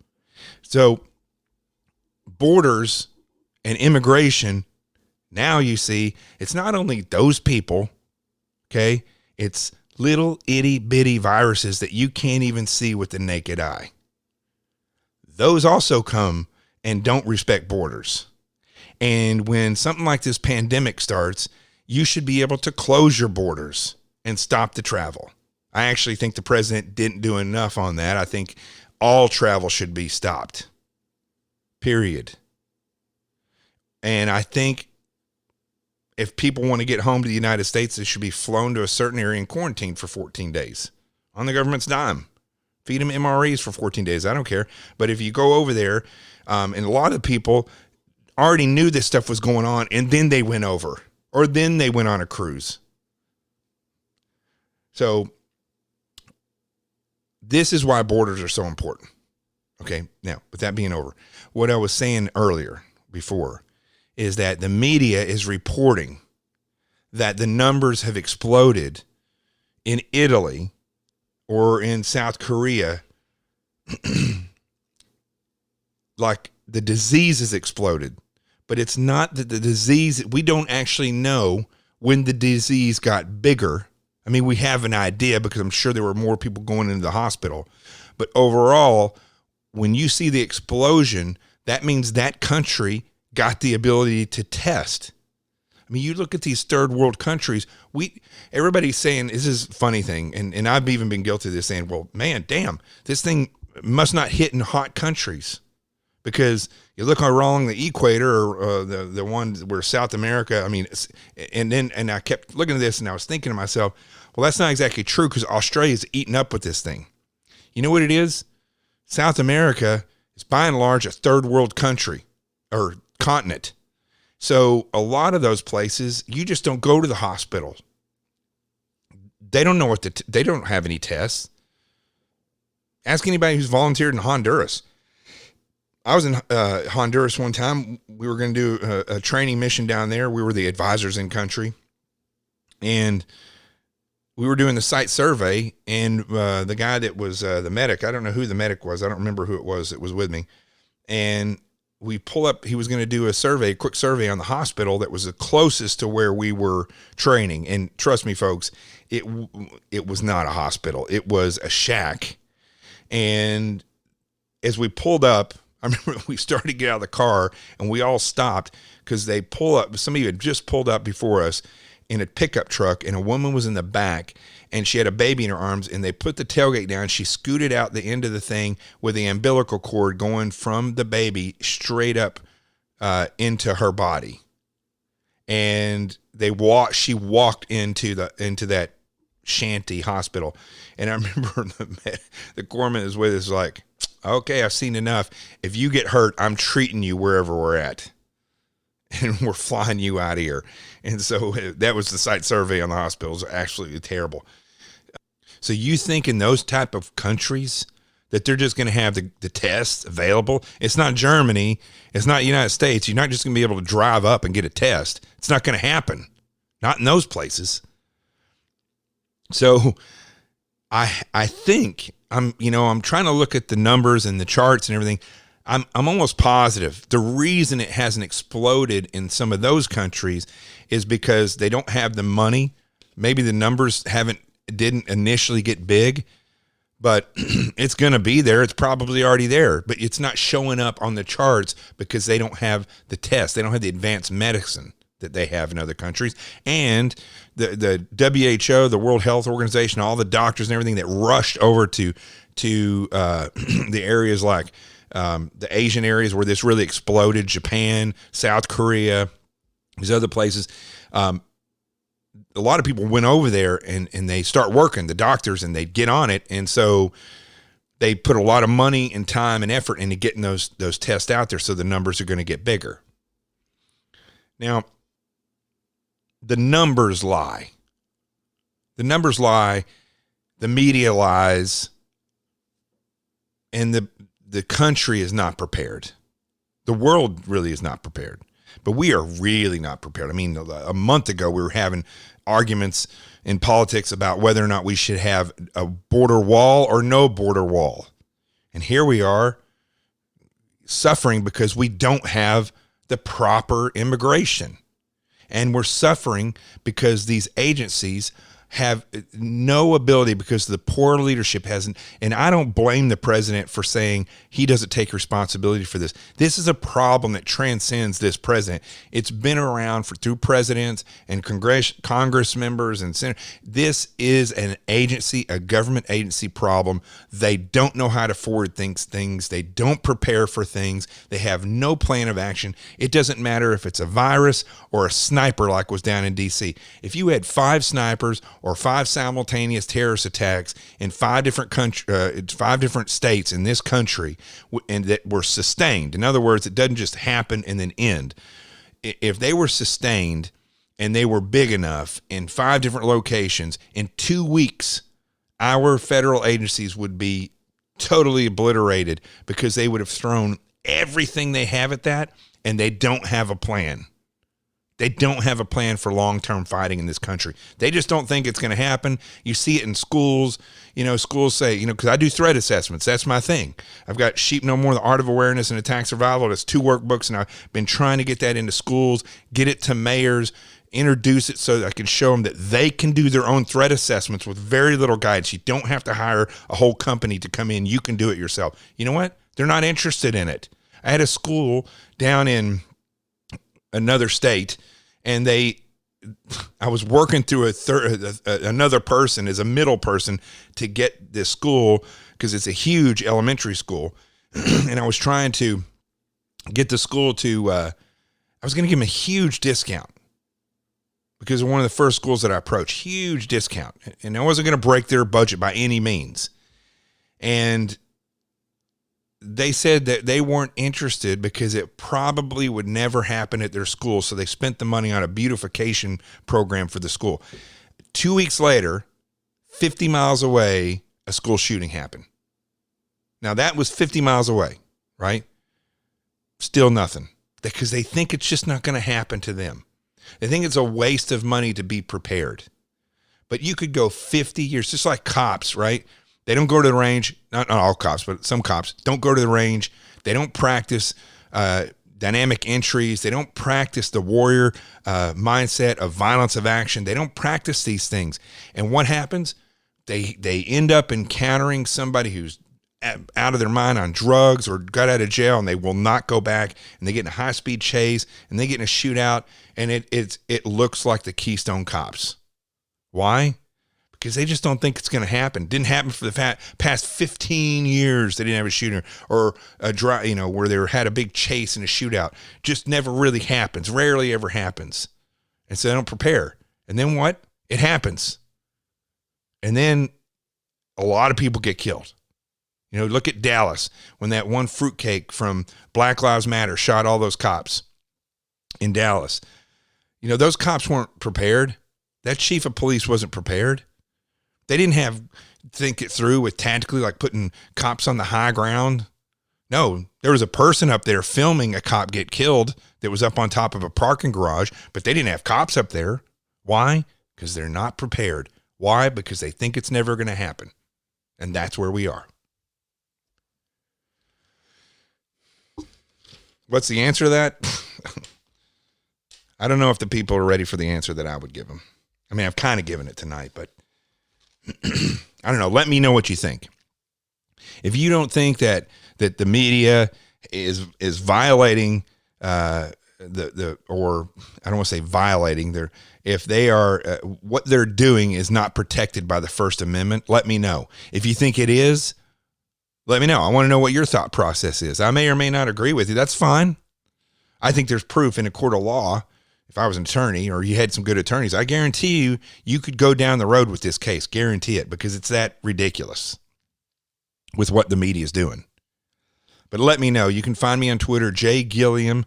So borders and immigration, now you see, it's not only those people, okay? It's little itty bitty viruses that you can't even see with the naked eye. Those also come and don't respect borders. And when something like this pandemic starts, you should be able to close your borders and stop the travel. I actually think the president didn't do enough on that. I think all travel should be stopped. Period. And I think if people want to get home to the United States, they should be flown to a certain area and quarantined for 14 days on the government's dime. Feed them MREs for 14 days. I don't care. But if you go over there, and a lot of people already knew this stuff was going on, and then they went over. Or then they went on a cruise. So this is why borders are so important. Okay, now, with that being over, what I was saying earlier, before, is that the media is reporting that the numbers have exploded in Italy or in South Korea. Like the disease has exploded. But it's not that the disease, we don't actually know when the disease got bigger. I mean, we have an idea because I'm sure there were more people going into the hospital. But overall, when you see the explosion, that means that country got the ability to test. I mean, you look at these third world countries, everybody's saying, this is a funny thing, and I've even been guilty of this, saying, well, man, damn, this thing must not hit in hot countries. Because you look along the equator, or the one where South America, I mean, and I kept looking at this, and I was thinking to myself, well, that's not exactly true, because Australia's eaten up with this thing. You know what it is? South America is by and large a third world country or continent. So a lot of those places, you just don't go to the hospital. They don't know they don't have any tests. Ask anybody who's volunteered in Honduras. I was in Honduras one time. We were going to do a training mission down there. We were the advisors in country. And we were doing the site survey, and the guy that was the medic, I don't know who the medic was. I don't remember who it was that was with me. And we pull up, he was going to do a quick survey on the hospital that was the closest to where we were training. And trust me, folks, it was not a hospital. It was a shack. And as we pulled up, I remember we started to get out of the car, and we all stopped because they pull up. Somebody had just pulled up before us in a pickup truck, and a woman was in the back, and she had a baby in her arms, and they put the tailgate down. She scooted out the end of the thing with the umbilical cord going from the baby straight up into her body. And she walked into that shanty hospital. And I remember the corpsman is with us, like, okay, I've seen enough. If you get hurt, I'm treating you wherever we're at. And we're flying you out of here. And so that was the site survey on the hospitals. Absolutely terrible. So you think in those type of countries that they're just going to have the tests available? It's not Germany. It's not the United States. You're not just going to be able to drive up and get a test. It's not going to happen. Not in those places. So I think I'm trying to look at the numbers and the charts and everything. I'm almost positive the reason it hasn't exploded in some of those countries is because they don't have the money. Maybe the numbers didn't initially get big, but it's going to be there. It's probably already there, but it's not showing up on the charts because they don't have the tests. They don't have the advanced medicine that they have in other countries. And the WHO, the World Health Organization, all the doctors and everything that rushed over to the areas like the Asian areas where this really exploded, Japan, South Korea, these other places. A lot of people went over there and they start working, the doctors, and they get on it. And so they put a lot of money and time and effort into getting those tests out there, so the numbers are going to get bigger. Now, the numbers lie. The numbers lie. The media lies. And the country is not prepared. The world really is not prepared. But we are really not prepared. I mean, a month ago, we were having arguments in politics about whether or not we should have a border wall or no border wall. And here we are suffering because we don't have the proper immigration. And we're suffering because these agencies have no ability because the poor leadership hasn't. And I don't blame the president for saying he doesn't take responsibility for this. This is a problem that transcends this president. It's been around through presidents and Congress members and senators. This is an agency, a government agency problem. They don't know how to forward things. They don't prepare for things. They have no plan of action. It doesn't matter if it's a virus or a sniper like was down in D.C. If you had 5 snipers or 5 simultaneous terrorist attacks in 5 different states in this country, and that were sustained. In other words, it doesn't just happen and then end. If they were sustained and they were big enough in 5 different locations, in 2 weeks, our federal agencies would be totally obliterated because they would have thrown everything they have at that, and they don't have a plan. They don't have a plan for long-term fighting in this country. They just don't think it's going to happen. You see it in schools. Schools say, because I do threat assessments. That's my thing. I've got Sheep No More, The Art of Awareness and Attack Survival. That's 2 workbooks, and I've been trying to get that into schools, get it to mayors, introduce it so that I can show them that they can do their own threat assessments with very little guidance. You don't have to hire a whole company to come in. You can do it yourself. You know what? They're not interested in it. I had a school down in another state, and I was working through another person as a middle person to get this school, because it's a huge elementary school. And I was trying to get the school to, I was going to give them a huge discount because they're one of the first schools that I approached. Huge discount. And I wasn't going to break their budget by any means. And they said that they weren't interested because it probably would never happen at their school. So they spent the money on a beautification program for the school. 2 weeks later, 50 miles away, a school shooting happened. Now that was 50 miles away, right? Still nothing, because they think it's just not going to happen to them. They think it's a waste of money to be prepared. But you could go 50 years, just like cops, right? They don't go to the range. Not all cops, but some cops don't go to the range. They don't practice dynamic entries. They don't practice the warrior mindset of violence of action. They don't practice these things. And what happens? They end up encountering somebody who's out of their mind on drugs or got out of jail, and they will not go back, and they get in a high-speed chase, and they get in a shootout, and it looks like the Keystone Cops. Why? Because they just don't think it's going to happen. Didn't happen for the past 15 years. They didn't have a shooter or a where they had a big chase and a shootout. Just never really happens. Rarely ever happens. And so they don't prepare. And then what? It happens. And then a lot of people get killed. Look at Dallas when that one fruitcake from Black Lives Matter shot all those cops in Dallas. Those cops weren't prepared. That chief of police wasn't prepared. They didn't think it through with tactically, like putting cops on the high ground. No, there was a person up there filming a cop get killed that was up on top of a parking garage, but they didn't have cops up there. Why? Because they're not prepared. Why? Because they think it's never going to happen. And that's where we are. What's the answer to that? I don't know if the people are ready for the answer that I would give them. I mean, I've kind of given it tonight, but I don't know. Let me know what you think. If you don't think that the media is violating or I don't want to say violating if they are what they're doing is not protected by the First Amendment, let me know. If you think it is, let me know. I want to know what your thought process is. I may or may not agree with you. That's fine. I think there's proof in a court of law. If I was an attorney or you had some good attorneys, I guarantee you could go down the road with this case. Guarantee it, because it's that ridiculous with what the media is doing. But let me know. You can find me on Twitter, @Gilliam_seal.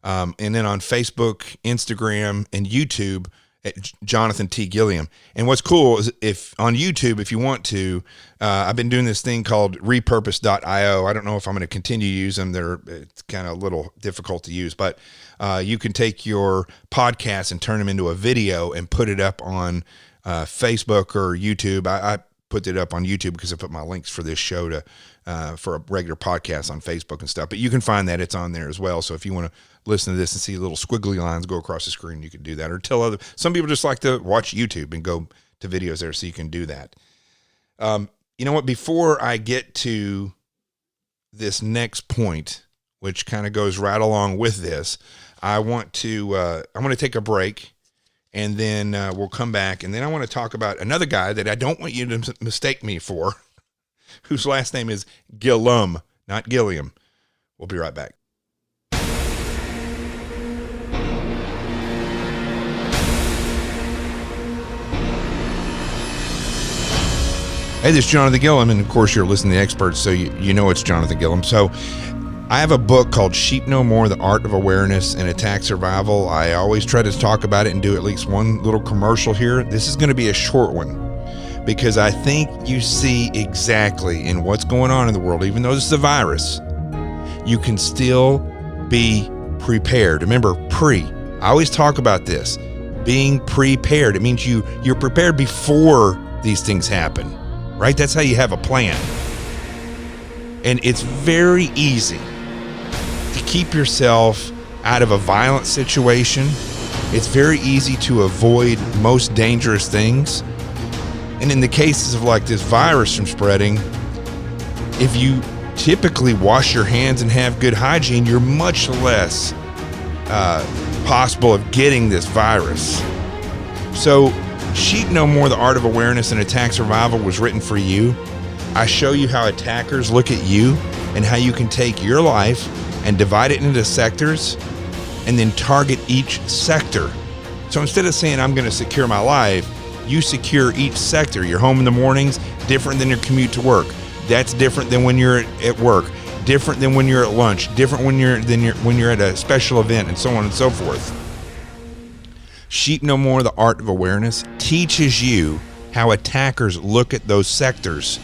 And then on Facebook, Instagram, and YouTube at Jonathan T. Gilliam. And what's cool is if on YouTube, if you want to, I've been doing this thing called repurpose.io. I don't know if I'm going to continue to use them. It's kind of a little difficult to use, but you can take your podcast and turn them into a video and put it up on Facebook or YouTube. I put it up on YouTube because I put my links for this show to for a regular podcast on Facebook and stuff. But you can find that it's on there as well. So if you want to listen to this and see little squiggly lines go across the screen, you can do that. Or some people just like to watch YouTube and go to videos there, so you can do that. You know what? Before I get to this next point, which kind of goes right along with this, I'm going to take a break, and then we'll come back, and then I want to talk about another guy that I don't want you to mistake me for, whose last name is Gilliam, not Gilliam. We'll be right back. Hey, this is Jonathan Gilliam, and of course you're listening to the experts, so you know it's Jonathan Gilliam. So I have a book called Sheep No More, The Art of Awareness and Attack Survival. I always try to talk about it and do at least one little commercial here. This is going to be a short one because I think you see exactly in what's going on in the world, even though this is a virus, you can still be prepared. Remember, I always talk about this, being prepared. It means you're prepared before these things happen. Right? That's how you have a plan. And it's very easy to keep yourself out of a violent situation. It's very easy to avoid most dangerous things. And in the cases of like this virus from spreading, if you typically wash your hands and have good hygiene, you're much less possible of getting this virus. So Sheep No More, The Art of Awareness and Attack Survival was written for you. I show you how attackers look at you and how you can take your life and divide it into sectors and then target each sector. So instead of saying, I'm going to secure my life, you secure each sector. Your home in the mornings, different than your commute to work. That's different than when you're at work, different than when you're at lunch, different when you're at a special event, and so on and so forth. Sheep No More, The Art of Awareness teaches you how attackers look at those sectors,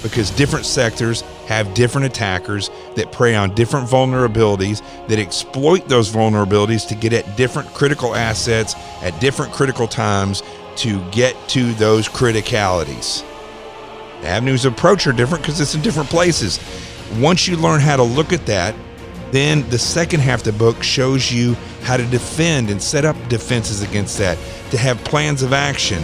because different sectors have different attackers that prey on different vulnerabilities, that exploit those vulnerabilities to get at different critical assets at different critical times to get to those criticalities. The avenues of approach are different because it's in different places. Once you learn how to look at that, then the second half of the book shows you how to defend and set up defenses against that, to have plans of action,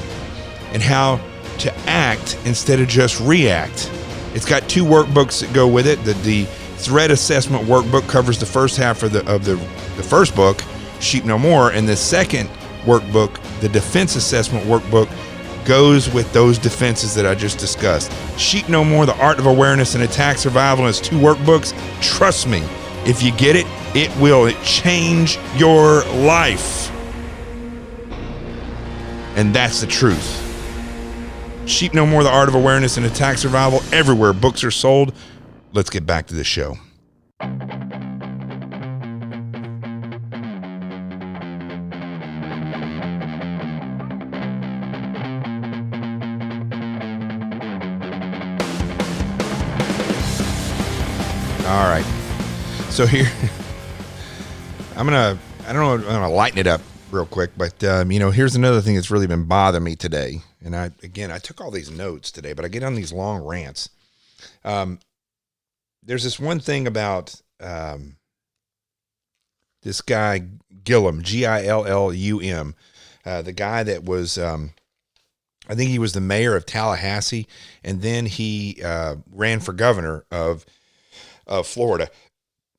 and how to act instead of just react. It's got 2 workbooks that go with it. The threat assessment workbook covers the first half of the first book, Sheep No More, and the second workbook, the defense assessment workbook, goes with those defenses that I just discussed. Sheep No More, The Art of Awareness and Attack Survival, and its 2 workbooks. Trust me, if you get it, it will change your life. And that's the truth. Sheep No More, The Art of Awareness and Attack Survival, everywhere books are sold. Let's get back to the show. All right. So here, I'm going to lighten it up real quick, but, here's another thing that's really been bothering me today. And I took all these notes today, but I get on these long rants. There's this one thing about this guy, Gilliam, Gillum, the guy that was, I think he was the mayor of Tallahassee, and then he ran for governor of Florida.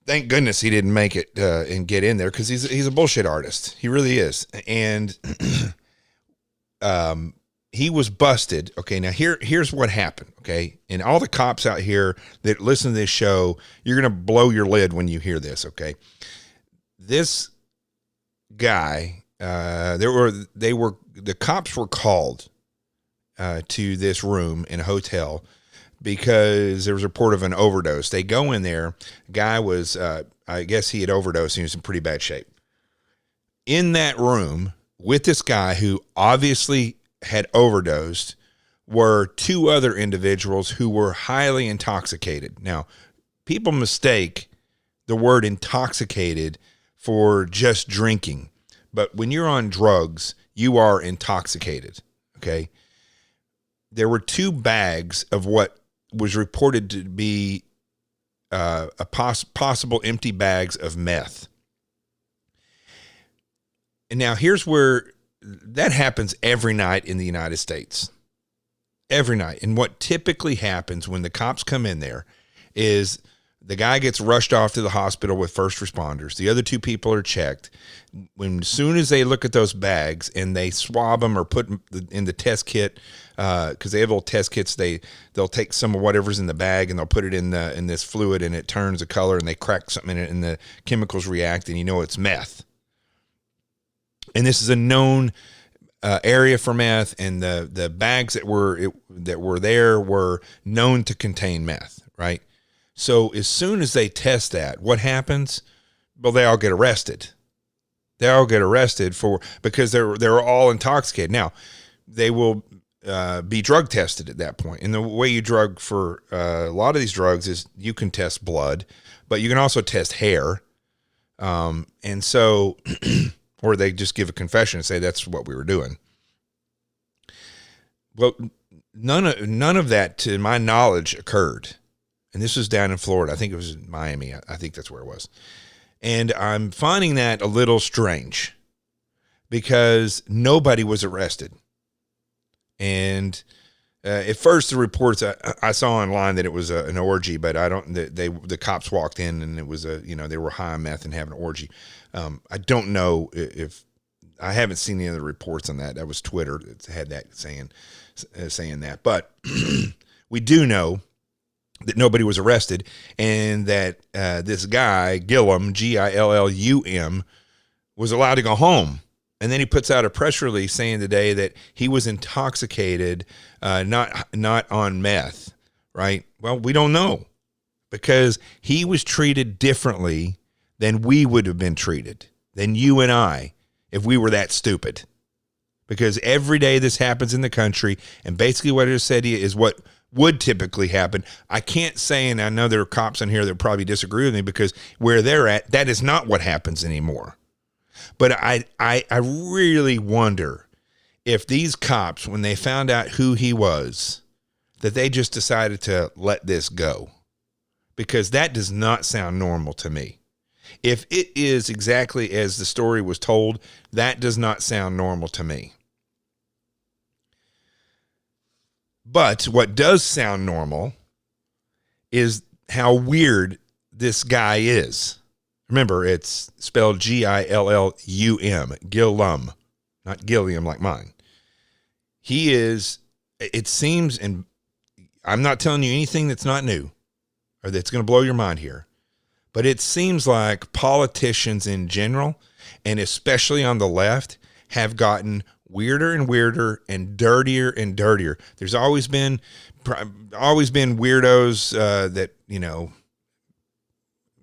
Thank goodness he didn't make it and get in there, because he's a bullshit artist. He really is. And he was busted. Okay, now here's what happened. Okay, and all the cops out here that listen to this show, you're gonna blow your lid when you hear this. Okay, this guy, the cops were called to this room in a hotel because there was a report of an overdose. They go in there. Guy was, I guess he had overdosed. He was in pretty bad shape. In that room with this guy who obviously had overdosed were 2 other individuals who were highly intoxicated. Now, people mistake the word intoxicated for just drinking. But when you're on drugs, you are intoxicated, okay? There were 2 bags of what was reported to be possible empty bags of meth. And now here's where that happens every night in the United States. Every night. And what typically happens when the cops come in there is the guy gets rushed off to the hospital with first responders. The other 2 people are checked. As soon as they look at those bags and they swab them or put them in the test kit, because they have little test kits, they'll take some of whatever's in the bag and they'll put it in this fluid, and it turns a color, and they crack something in it and the chemicals react, and you know it's meth. And this is a known area for meth, and the bags that were there were known to contain meth, right? So as soon as they test that, what happens? Well, they all get arrested. They all get arrested because they're all intoxicated. Now, they will be drug tested at that point. And the way you drug for a lot of these drugs is you can test blood, but you can also test hair. And so, or they just give a confession and say that's what we were doing. Well, none of that, to my knowledge, occurred. And this was down in Florida. I think it was in Miami. I think that's where it was. And I'm finding that a little strange because nobody was arrested. And at first, the reports I saw online that it was an orgy, but I don't. The cops walked in and it was they were high on meth and having an orgy. I don't know if I haven't seen any other reports on that. That was Twitter that had that saying that, but we do know that nobody was arrested and that this guy Gilliam, Gillum, was allowed to go home. And then he puts out a press release saying today that he was intoxicated, not on meth, right? Well, we don't know because he was treated differently than we would have been treated, than you and I, if we were that stupid. Because every day this happens in the country, and basically what I just said is what would typically happen. I can't say, and I know there are cops in here that probably disagree with me because where they're at, that is not what happens anymore. But I really wonder if these cops, when they found out who he was, that they just decided to let this go. Because that does not sound normal to me. If it is exactly as the story was told, that does not sound normal to me. But what does sound normal is how weird this guy is. Remember, it's spelled Gillum, Gilliam, not Gilliam like mine. He is, it seems, and I'm not telling you anything that's not new or that's going to blow your mind here, but it seems like politicians in general, and especially on the left, have gotten weirder and weirder and dirtier and dirtier. There's always been weirdos that,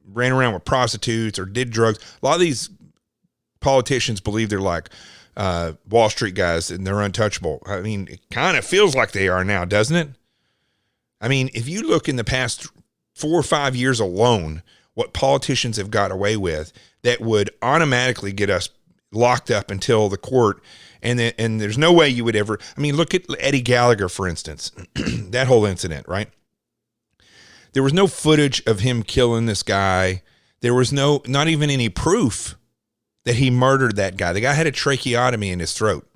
ran around with prostitutes or did drugs. A lot of these politicians believe they're like Wall Street guys and they're untouchable. I mean, it kind of feels like they are now, doesn't it? I mean, if you look in the past 4 or 5 years alone, what politicians have got away with that would automatically get us locked up until the court. And there's no way you would ever, I mean, look at Eddie Gallagher, for instance, that whole incident, right? There was no footage of him killing this guy. There was not even any proof that he murdered that guy. The guy had a tracheotomy in his throat.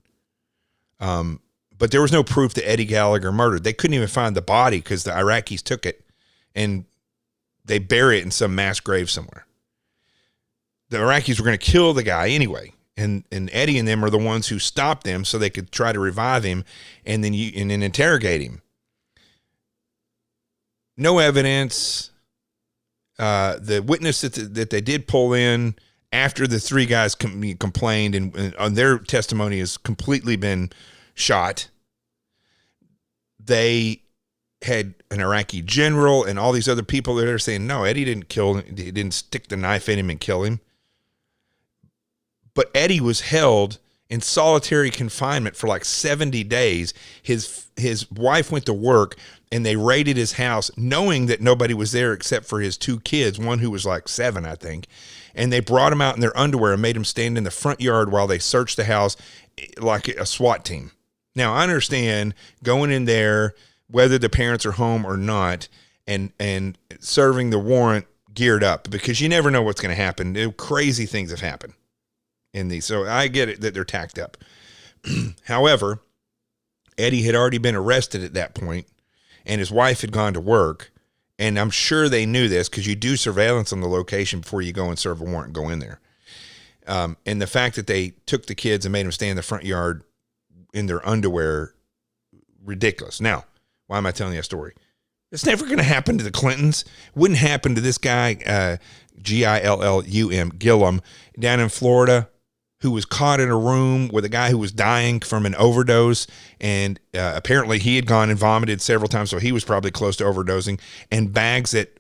But there was no proof that Eddie Gallagher murdered. They couldn't even find the body because the Iraqis took it and they bury it in some mass grave somewhere. The Iraqis were going to kill the guy anyway. And Eddie and them are the ones who stopped them so they could try to revive him and then interrogate him. No evidence. The witness that they did pull in after the 3 guys complained and their testimony has completely been shot. They had an Iraqi general and all these other people that are saying, no, Eddie didn't kill him. He didn't stick the knife in him and kill him. But Eddie was held in solitary confinement for like 70 days. His wife went to work and they raided his house knowing that nobody was there except for his 2 kids, one who was like 7, I think. And they brought him out in their underwear and made him stand in the front yard while they searched the house like a SWAT team. Now, I understand going in there, whether the parents are home or not, and serving the warrant geared up because you never know what's going to happen. Crazy things have happened in these. So I get it that they're tacked up. However, Eddie had already been arrested at that point and his wife had gone to work. And I'm sure they knew this because you do surveillance on the location before you go and serve a warrant and go in there. And the fact that they took the kids and made them stay in the front yard in their underwear, ridiculous. Now, why am I telling you a story? It's never going to happen to the Clintons. Wouldn't happen to this guy, Gilliam, down in Florida, who was caught in a room with a guy who was dying from an overdose. And apparently he had gone and vomited several times, so he was probably close to overdosing. And bags that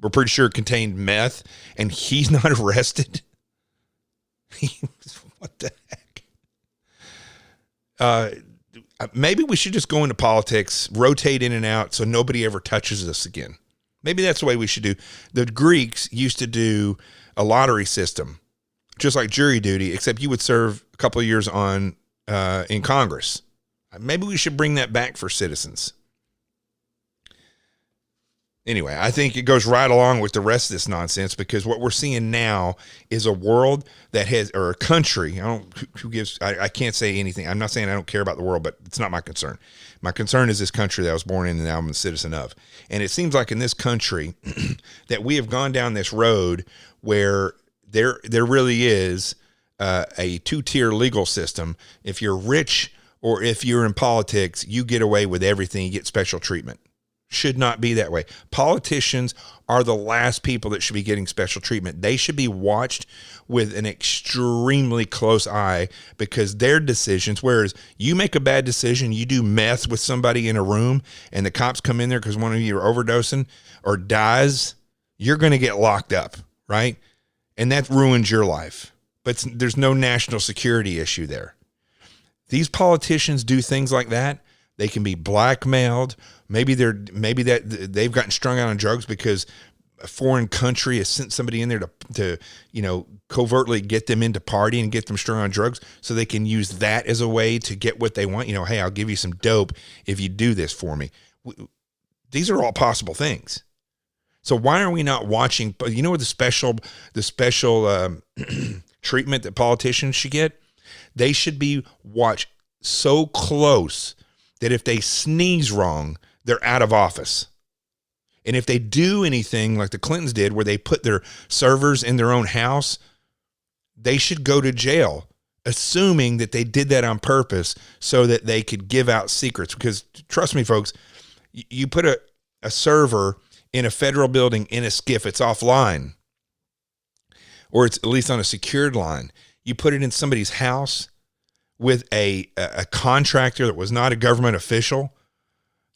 we're pretty sure contained meth, and he's not arrested. What the heck? Maybe we should just go into politics, rotate in and out so nobody ever touches us again. Maybe that's the way we should do. The Greeks used to do a lottery system, just like jury duty, except you would serve a couple of years on in Congress. Maybe we should bring that back for citizens. Anyway, I think it goes right along with the rest of this nonsense, because what we're seeing now is a world that has, or a country. I can't say anything. I'm not saying I don't care about the world, but it's not my concern. My concern is this country that I was born in and now I'm a citizen of. And it seems like in this country that we have gone down this road where there really is a two-tier legal system. If you're rich or if you're in politics, you get away with everything. You get special treatment. Should not be that way. Politicians are the last people that should be getting special treatment. They should be watched with an extremely close eye, because their decisions, whereas you make a bad decision, you do meth with somebody in a room and the cops come in there because one of you are overdosing or dies, you're going to get locked up, right? And that ruins your life. But there's no national security issue there. These politicians do things like that. They can be blackmailed. Maybe they've gotten strung out on drugs because a foreign country has sent somebody in there to covertly get them into party and get them strung on drugs, so they can use that as a way to get what they want. Hey, I'll give you some dope if you do this for me. These are all possible things. So why are we not watching? What the special treatment that politicians should get? They should be watched so close that if they sneeze wrong, they're out of office. And if they do anything like the Clintons did, where they put their servers in their own house, they should go to jail, assuming that they did that on purpose so that they could give out secrets. Because trust me, folks, you put a server in a federal building in a SCIF, it's offline, or it's at least on a secured line. You put it in somebody's house with a contractor that was not a government official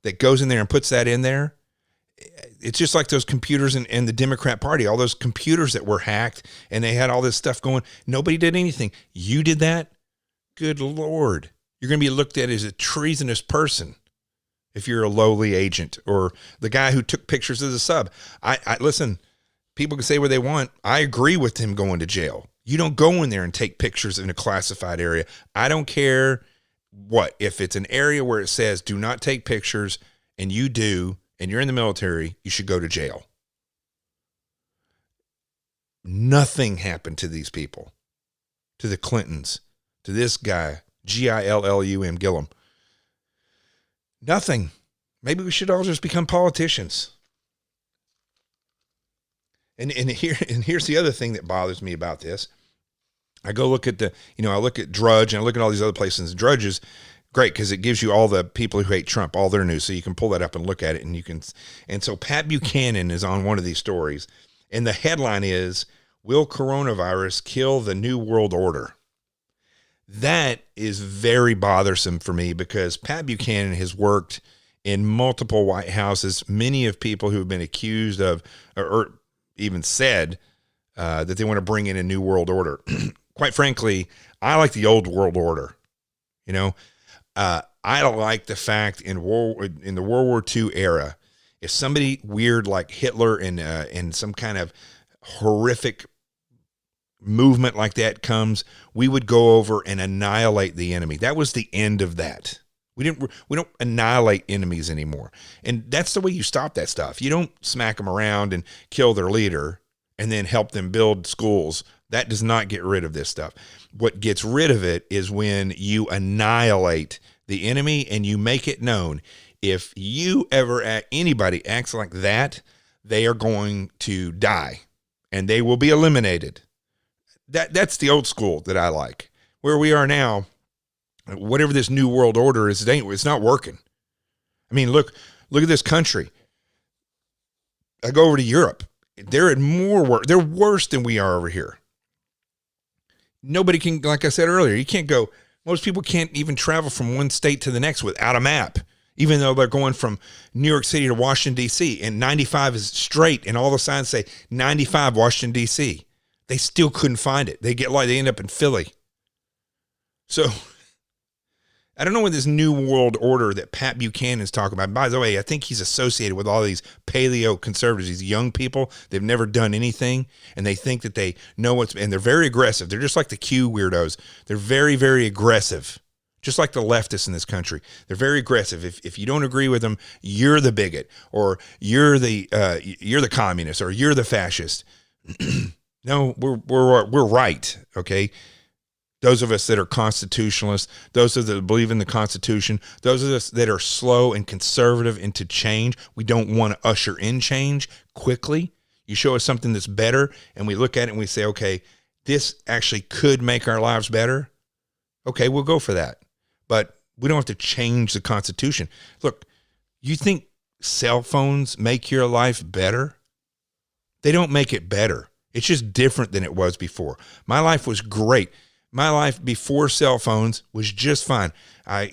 that goes in there and puts that in there. It's just like those computers in the Democrat Party, all those computers that were hacked and they had all this stuff going. Nobody did anything. You did that? Good Lord. You're going to be looked at as a treasonous person if you're a lowly agent, or the guy who took pictures of the sub. I listen, people can say what they want. I agree with him going to jail. You don't go in there and take pictures in a classified area. I don't care if it's an area where it says do not take pictures and you do, and you're in the military, you should go to jail. Nothing happened to these people, to the Clintons, to this guy, Gillum, Gilliam. Nothing. Maybe we should all just become politicians. And here's the other thing that bothers me about this. I go look at I look at Drudge and I look at all these other places. And Drudge is great because it gives you all the people who hate Trump, all their news. So you can pull that up and look at it, and so Pat Buchanan is on one of these stories. And the headline is, "Will Coronavirus Kill the New World Order?" That is very bothersome for me, because Pat Buchanan has worked in multiple White Houses. Many of people who have been accused of, or even said that they want to bring in a new world order. Quite frankly, I like the old world order. I don't like the fact in the World War II era, if somebody weird like Hitler and some kind of horrific movement like that comes, we would go over and annihilate the enemy. That was the end of that. We don't annihilate enemies anymore. And that's the way you stop that stuff. You don't smack them around and kill their leader and then help them build schools. That does not get rid of this stuff. What gets rid of it is when you annihilate the enemy and you make it known. If anybody acts like that, they are going to die and they will be eliminated. That's the old school that I like. Where we are now, whatever this new world order is, it's not working. I mean, look at this country. I go over to Europe. They're at more work. They're worse than we are over here. Nobody can, like I said earlier, most people can't even travel from one state to the next without a map, even though they're going from New York City to Washington, D.C., and 95 is straight, and all the signs say 95 Washington, D.C. They still couldn't find it. They end up in Philly. So I don't know what this new world order that Pat Buchanan's talking about. By the way, I think he's associated with all these paleo conservatives, these young people. They've never done anything, and they think that they know and they're very aggressive. They're just like the Q weirdos. They're very, very aggressive just like the leftists in this country. They're very aggressive. If you don't agree with them, you're the bigot, or you're the communist, or you're the fascist. No, we're right. Okay. Those of us that are constitutionalists, those of us that believe in the Constitution, those of us that are slow and conservative into change. We don't want to usher in change quickly. You show us something that's better, and we look at it and we say, okay, this actually could make our lives better. Okay, we'll go for that. But we don't have to change the Constitution. Look, you think cell phones make your life better? They don't make it better. It's just different than it was before. My life was great. My life before cell phones was just fine. I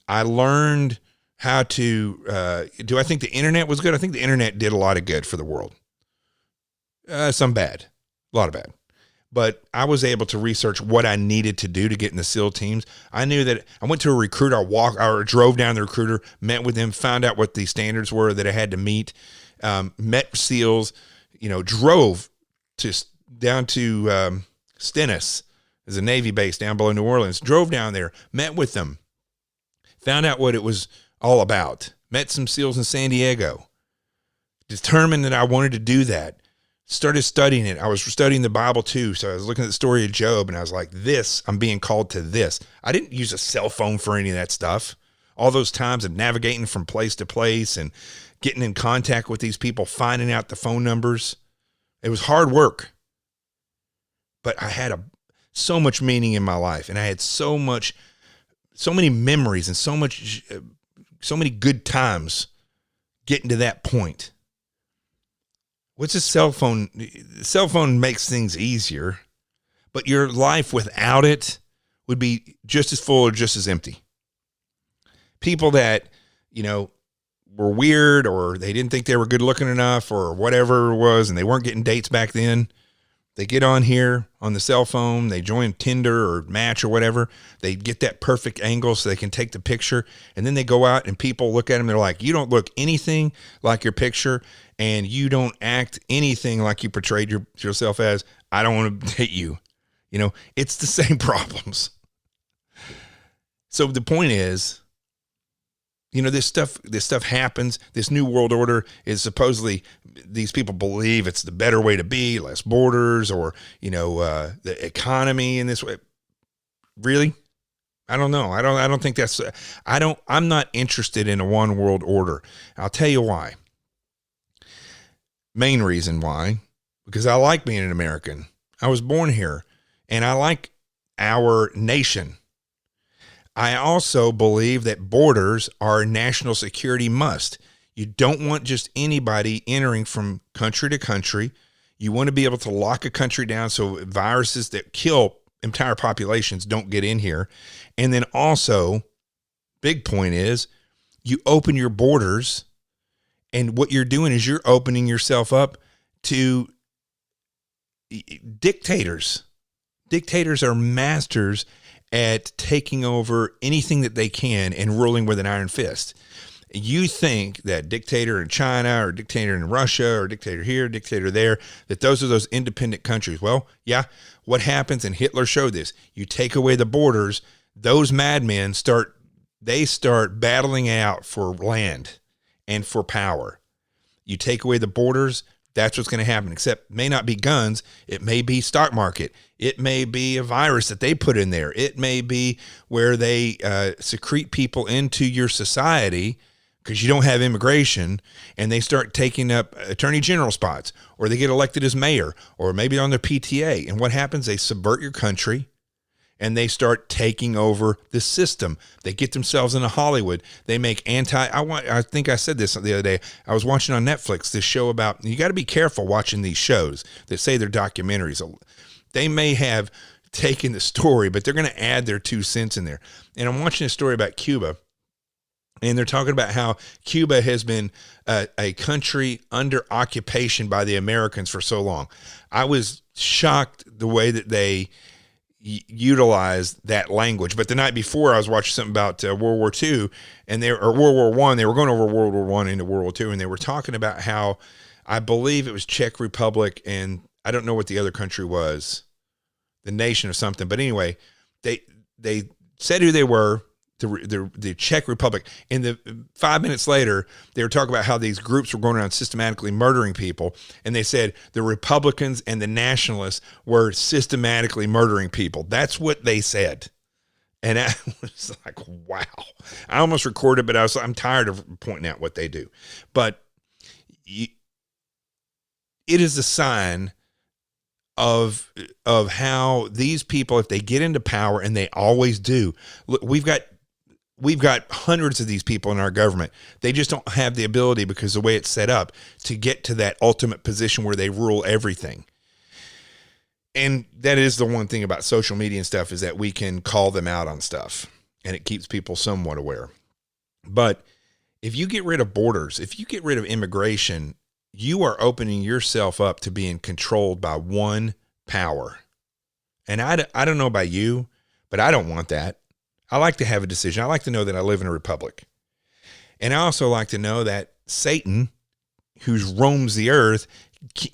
learned how to, do I think the internet was good? I think the internet did a lot of good for the world. Some bad, a lot of bad. But I was able to research what I needed to do to get in the SEAL teams. I knew that I went to a recruiter, I drove down the recruiter, met with him, found out what the standards were that I had to meet, met SEALs, drove down to Stennis. There's a Navy base down below New Orleans. Drove down there, met with them, found out what it was all about. Met some SEALs in San Diego. Determined that I wanted to do that. Started studying it. I was studying the Bible too. So I was looking at the story of Job, and I was like, I'm being called to this. I didn't use a cell phone for any of that stuff. All those times of navigating from place to place and getting in contact with these people, finding out the phone numbers. It was hard work. But I had so much meaning in my life, and I had so many memories and so many good times getting to that point. What's a cell phone? The cell phone makes things easier, but your life without it would be just as full or just as empty. People that, were weird, or they didn't think they were good looking enough, or whatever it was, and they weren't getting dates back then. They get on here on the cell phone, they join Tinder or Match or whatever. They get that perfect angle so they can take the picture, and then they go out and people look at them. They're like, you don't look anything like your picture, and you don't act anything like you portrayed yourself as. I don't want to date you. It's the same problems. So the point is, this stuff happens. This new world order is supposedly, these people believe it's the better way to be, less borders, or, the economy in this way. Really? I don't know. I don't think I'm not interested in a one world order. I'll tell you why. Main reason why, because I like being an American. I was born here, and I like our nation. I also believe that borders are a national security must. You don't want just anybody entering from country to country. You want to be able to lock a country down so viruses that kill entire populations don't get in here. And then also, big point is, you open your borders, and what you're doing is you're opening yourself up to dictators. Dictators are masters at taking over anything that they can and ruling with an iron fist. You think that dictator in China, or dictator in Russia, or dictator here, dictator there, that those are those independent countries. Well, yeah, what happens, and Hitler showed this, you take away the borders, those madmen start battling out for land and for power. You take away the borders, that's what's going to happen. Except it may not be guns. It may be stock market. It may be a virus that they put in there. It may be where they secrete people into your society because you don't have immigration, and they start taking up attorney general spots, or they get elected as mayor, or maybe on their PTA. And what happens? They subvert your country, and they start taking over the system. They get themselves into Hollywood. They make I think I said this the other day. I was watching on Netflix this show about, you got to be careful watching these shows that say they're documentaries. They may have taken the story, but they're going to add their 2 cents in there. And I'm watching a story about Cuba, and they're talking about how Cuba has been a country under occupation by the Americans for so long. I was shocked the way that they utilize that language. But the night before, I was watching something about World War II or World War I. They were going over World War I into World War II, and they were talking about how, I believe it was Czech Republic, and I don't know what the other country was, the nation or something. But anyway, they said who they were, the Czech Republic. And 5 minutes later, they were talking about how these groups were going around systematically murdering people. And they said the Republicans and the nationalists were systematically murdering people. That's what they said. And I was like, wow. I almost recorded, but I'm tired of pointing out what they do. But it is a sign of how these people, if they get into power, and they always do. Look, we've got hundreds of these people in our government. They just don't have the ability, because the way it's set up, to get to that ultimate position where they rule everything. And that is the one thing about social media and stuff, is that we can call them out on stuff, and it keeps people somewhat aware. But if you get rid of borders, if you get rid of immigration, you are opening yourself up to being controlled by one power. And I don't know about you, but I don't want that. I like to have a decision. I like to know that I live in a republic. And I also like to know that Satan, who roams the earth,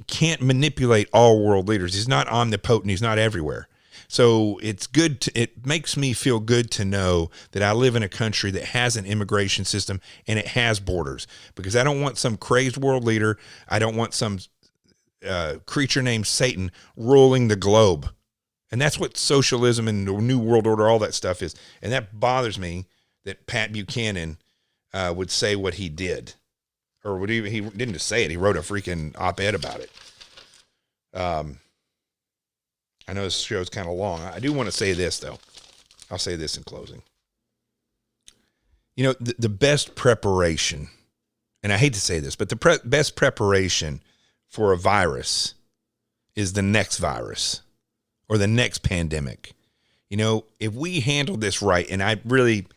can't manipulate all world leaders. He's not omnipotent. He's not everywhere. So it makes me feel good to know that I live in a country that has an immigration system and it has borders, because I don't want some crazed world leader. I don't want some creature named Satan ruling the globe. And that's what socialism and the New World Order, all that stuff is. And that bothers me that Pat Buchanan would say what he did. Or he didn't just say it. He wrote a freaking op-ed about it. I know this show's kind of long. I do want to say this, though. I'll say this in closing. You know, the best preparation, and I hate to say this, but the best preparation for a virus is the next virus or the next pandemic. You know, if we handle this right, and I really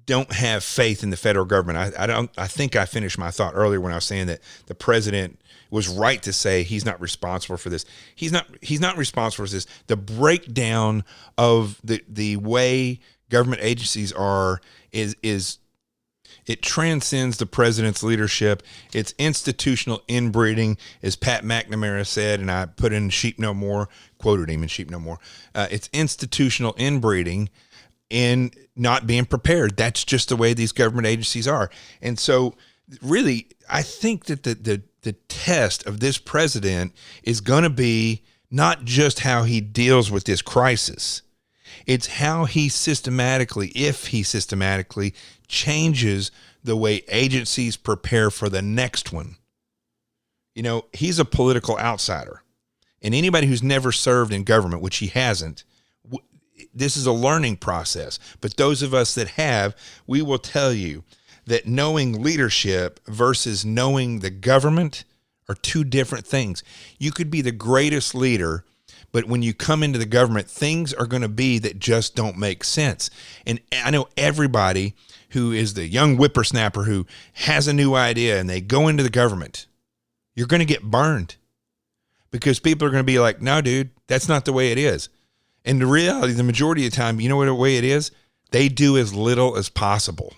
don't have faith in the federal government. I think I finished my thought earlier when I was saying that the president was right to say he's not responsible for this. He's not responsible for this. The breakdown of the way government agencies are is it transcends the president's leadership. It's institutional inbreeding, as Pat McNamara said, and I put in Sheep No More, quoted him in Sheep No More. It's institutional inbreeding in not being prepared. That's just the way these government agencies are. And so really, I think that the test of this president is going to be not just how he deals with this crisis. It's how he systematically, if he systematically changes the way agencies prepare for the next one. You know, he's a political outsider. And anybody who's never served in government, which he hasn't, this is a learning process. But those of us that have, we will tell you that knowing leadership versus knowing the government are two different things. You could be the greatest leader, but when you come into the government, things are going to be that just don't make sense. And I know everybody who is the young whippersnapper who has a new idea and they go into the government, you're going to get burned, because people are going to be like, no, dude, that's not the way it is. And the reality, the majority of the time, you know what the way it is? They do as little as possible.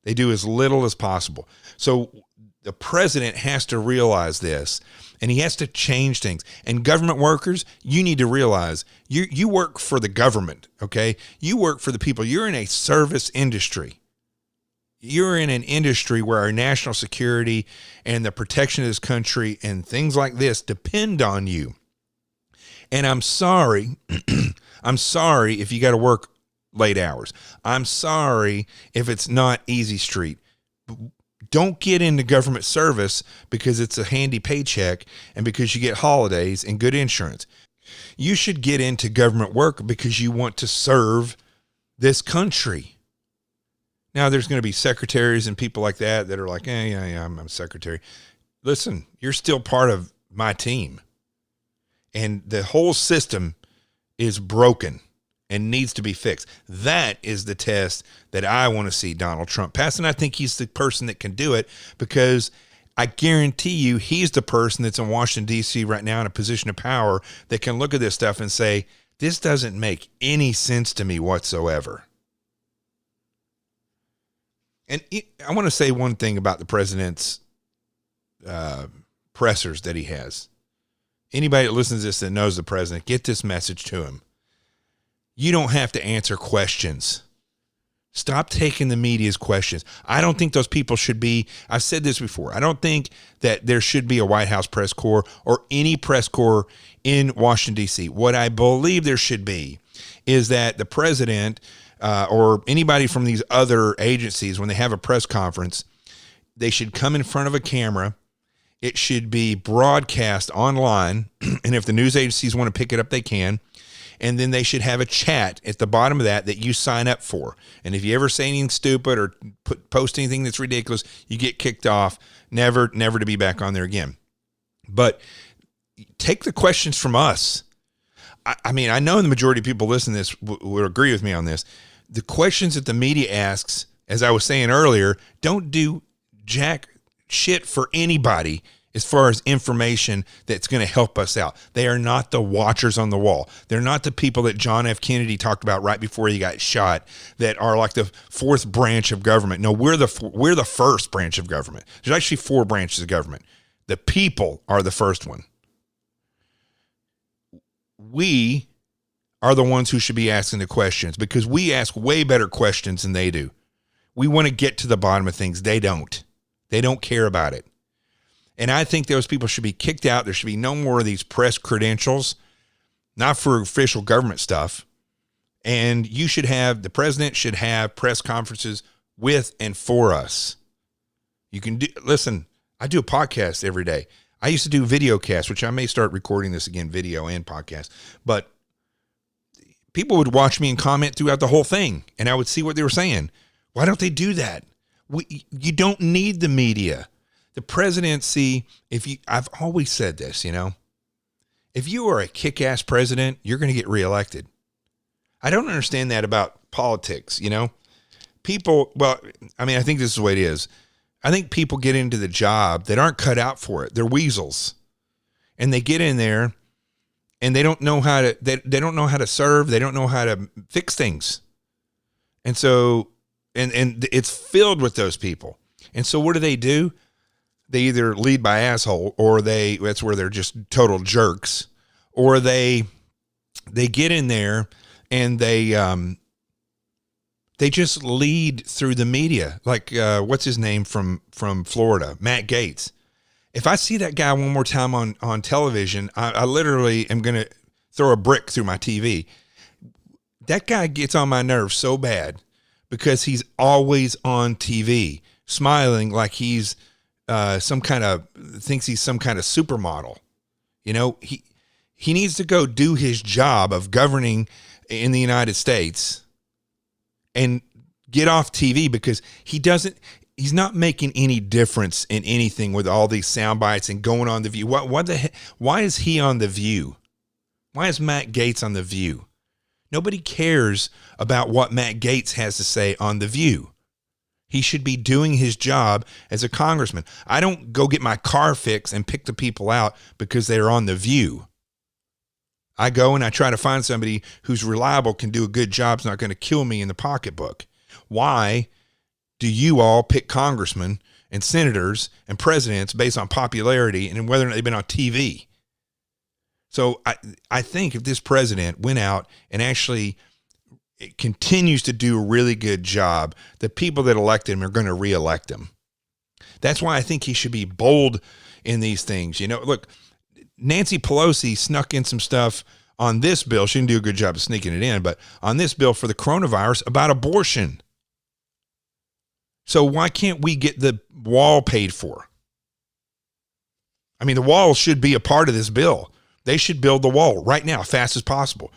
They do as little as possible. So the president has to realize this, and he has to change things. And government workers, you need to realize you work for the government, okay? You work for the people. You're in a service industry. You're in an industry where our national security and the protection of this country and things like this depend on you. And I'm sorry, I'm sorry if you got to work late hours. I'm sorry if it's not easy street. Don't get into government service because it's a handy paycheck and because you get holidays and good insurance. You should get into government work because you want to serve this country. Now, there's going to be secretaries and people like that are like, yeah, I'm a secretary. Listen, you're still part of my team. And the whole system is broken and needs to be fixed. That is the test that I want to see Donald Trump pass. And I think he's the person that can do it, because I guarantee you he's the person that's in Washington, D.C. right now in a position of power that can look at this stuff and say, this doesn't make any sense to me whatsoever. And I want to say one thing about the president's pressers that he has. Anybody that listens to this that knows the president, get this message to him. You don't have to answer questions. Stop taking the media's questions. I don't think those people should be, I've said this before, I don't think that there should be a White House press corps or any press corps in Washington, D.C. What I believe there should be is that the president or anybody from these other agencies, when they have a press conference, they should come in front of a camera. It should be broadcast online. And if the news agencies want to pick it up, they can. And then they should have a chat at the bottom of that you sign up for. And if you ever say anything stupid or post anything that's ridiculous, you get kicked off, never to be back on there again. But take the questions from us. I mean, I know the majority of people listening to this will agree with me on this. The questions that the media asks, as I was saying earlier, don't do jack shit for anybody as far as information that's going to help us out. They are not the watchers on the wall. They're not the people that John F. Kennedy talked about right before he got shot that are like the fourth branch of government. No, we're the first branch of government. There's actually 4 branches of government. The people are the first one. We are the ones who should be asking the questions because we ask way better questions than they do. We want to get to the bottom of things. They don't. They don't care about it. And I think those people should be kicked out. There should be no more of these press credentials, not for official government stuff. And the president should have press conferences with and for us. You can listen, I do a podcast every day. I used to do video casts, which I may start recording this again, video and podcast. But people would watch me and comment throughout the whole thing, and I would see what they were saying. Why don't they do that? You don't need the media. The presidency, I've always said this, if you are a kick-ass president, you're going to get reelected. I don't understand that about politics, People, I think this is the way it is. I think people get into the job that aren't cut out for it. They're weasels. And they get in there and they don't know how to, they don't know how to serve. They don't know how to fix things. And so, and it's filled with those people. And so what do? They either lead by asshole or that's where they're just total jerks, or they get in there and they just lead through the media. Like, what's his name from Florida? Matt Gaetz. If I see that guy one more time on television, I literally am going to throw a brick through my TV. That guy gets on my nerves so bad because he's always on TV smiling like he's thinks he's some kind of supermodel. He needs to go do his job of governing in the United States and get off TV because he's not making any difference in anything with all these sound bites and going on The View. Why is he on The View? Why is Matt Gaetz on The View? Nobody cares about what Matt Gaetz has to say on The View. He should be doing his job as a congressman. I don't go get my car fixed and pick the people out because they're on The View. I go and I try to find somebody who's reliable, can do a good job, is not going to kill me in the pocketbook. Why do you all pick congressmen and senators and presidents based on popularity and whether or not they've been on TV? So I think if this president went out and actually continues to do a really good job, the people that elected him are going to reelect him. That's why I think he should be bold in these things. Look, Nancy Pelosi snuck in some stuff on this bill. She didn't do a good job of sneaking it in, but on this bill for the coronavirus about abortion. So why can't we get the wall paid for? The wall should be a part of this bill. They should build the wall right now, fast as possible.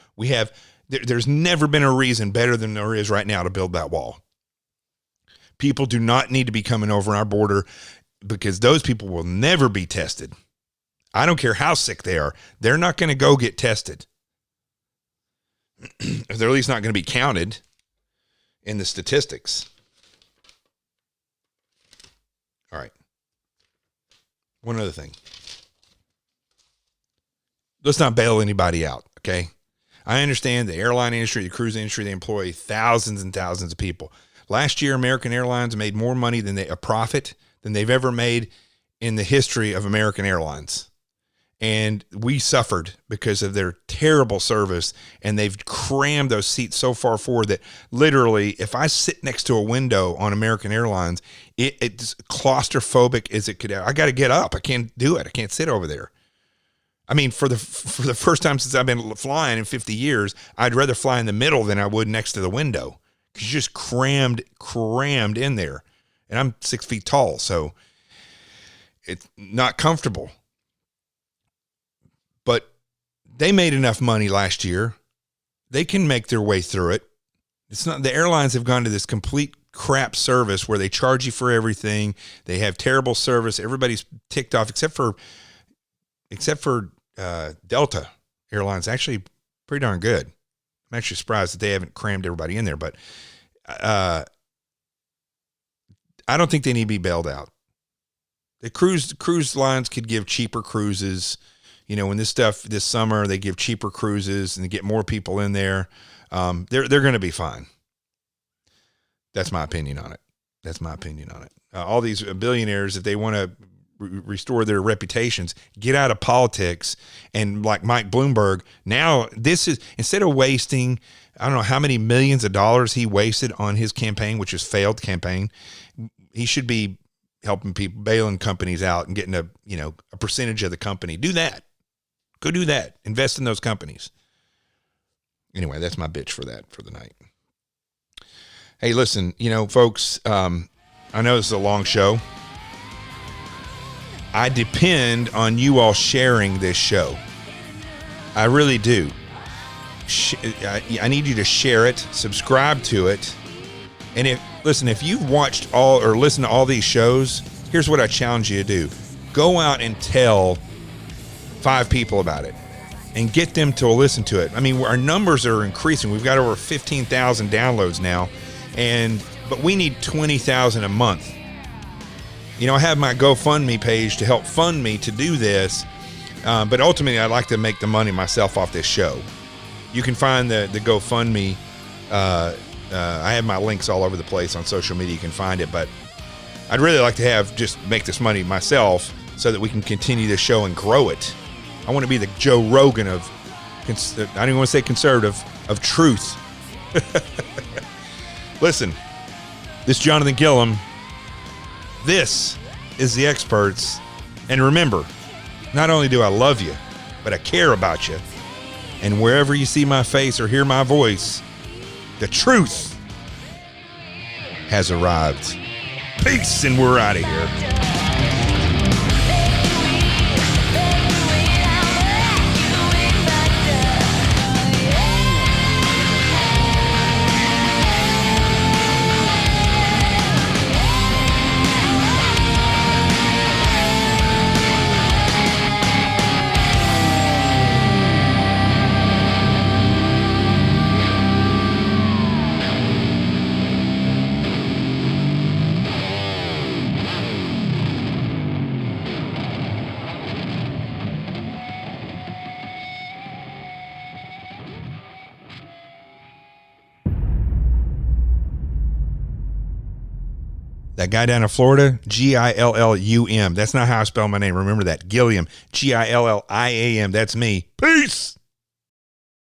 There's never been a reason better than there is right now to build that wall. People do not need to be coming over our border because those people will never be tested. I don't care how sick they are. They're not going to go get tested. They're at least not going to be counted in the statistics. All right. One other thing. Let's not bail anybody out, okay? I understand the airline industry, the cruise industry, they employ thousands and thousands of people. Last year, American Airlines made more money a profit than they've ever made in the history of American Airlines. And we suffered because of their terrible service, and they've crammed those seats so far forward that literally, if I sit next to a window on American Airlines, it's claustrophobic as it could. I got to get up. I can't do it. I can't sit over there. I mean, for the first time since I've been flying in 50 years, I'd rather fly in the middle than I would next to the window, because you're just crammed in there. And I'm 6 feet tall, so it's not comfortable. But they made enough money last year. They can make their way through it. It's not, the airlines have gone to this complete crap service where they charge you for everything. They have terrible service. Everybody's ticked off except for Delta Airlines. Actually pretty darn good. I'm actually surprised that they haven't crammed everybody in there, but I don't think they need to be bailed out. The cruise lines could give cheaper cruises. You know, when this summer, they give cheaper cruises and they get more people in there. They're going to be fine. That's my opinion on it. All these billionaires, if they want to restore their reputations, get out of politics. And like Mike Bloomberg, now this is, instead of wasting, I don't know how many millions of dollars he wasted on his campaign, which is failed campaign, he should be helping people, bailing companies out and getting a percentage of the company. Do that. Go do that. Invest in those companies. Anyway, that's my bitch for the night. Hey, listen, folks, I know this is a long show. I depend on you all sharing this show. I really do. I need you to share it, subscribe to it. And if you've watched all or listened to all these shows, here's what I challenge you to do. Go out and tell 5 people about it and get them to listen to it. I mean, our numbers are increasing. We've got over 15,000 downloads now, but we need 20,000 a month. I have my GoFundMe page to help fund me to do this, but ultimately I'd like to make the money myself off this show. You can find the GoFundMe. I have my links all over the place on social media. You can find it, but I'd really like to make this money myself so that we can continue the show and grow it. I want to be the Joe Rogan I don't even want to say conservative, of truth. Listen, this is Jonathan Gilliam. This is The Experts. And remember, not only do I love you, but I care about you. And wherever you see my face or hear my voice, the truth has arrived. Peace, and we're out of here. That guy down in Florida, Gillum. That's not how I spell my name. Remember that. Gilliam. Gilliam. That's me. Peace.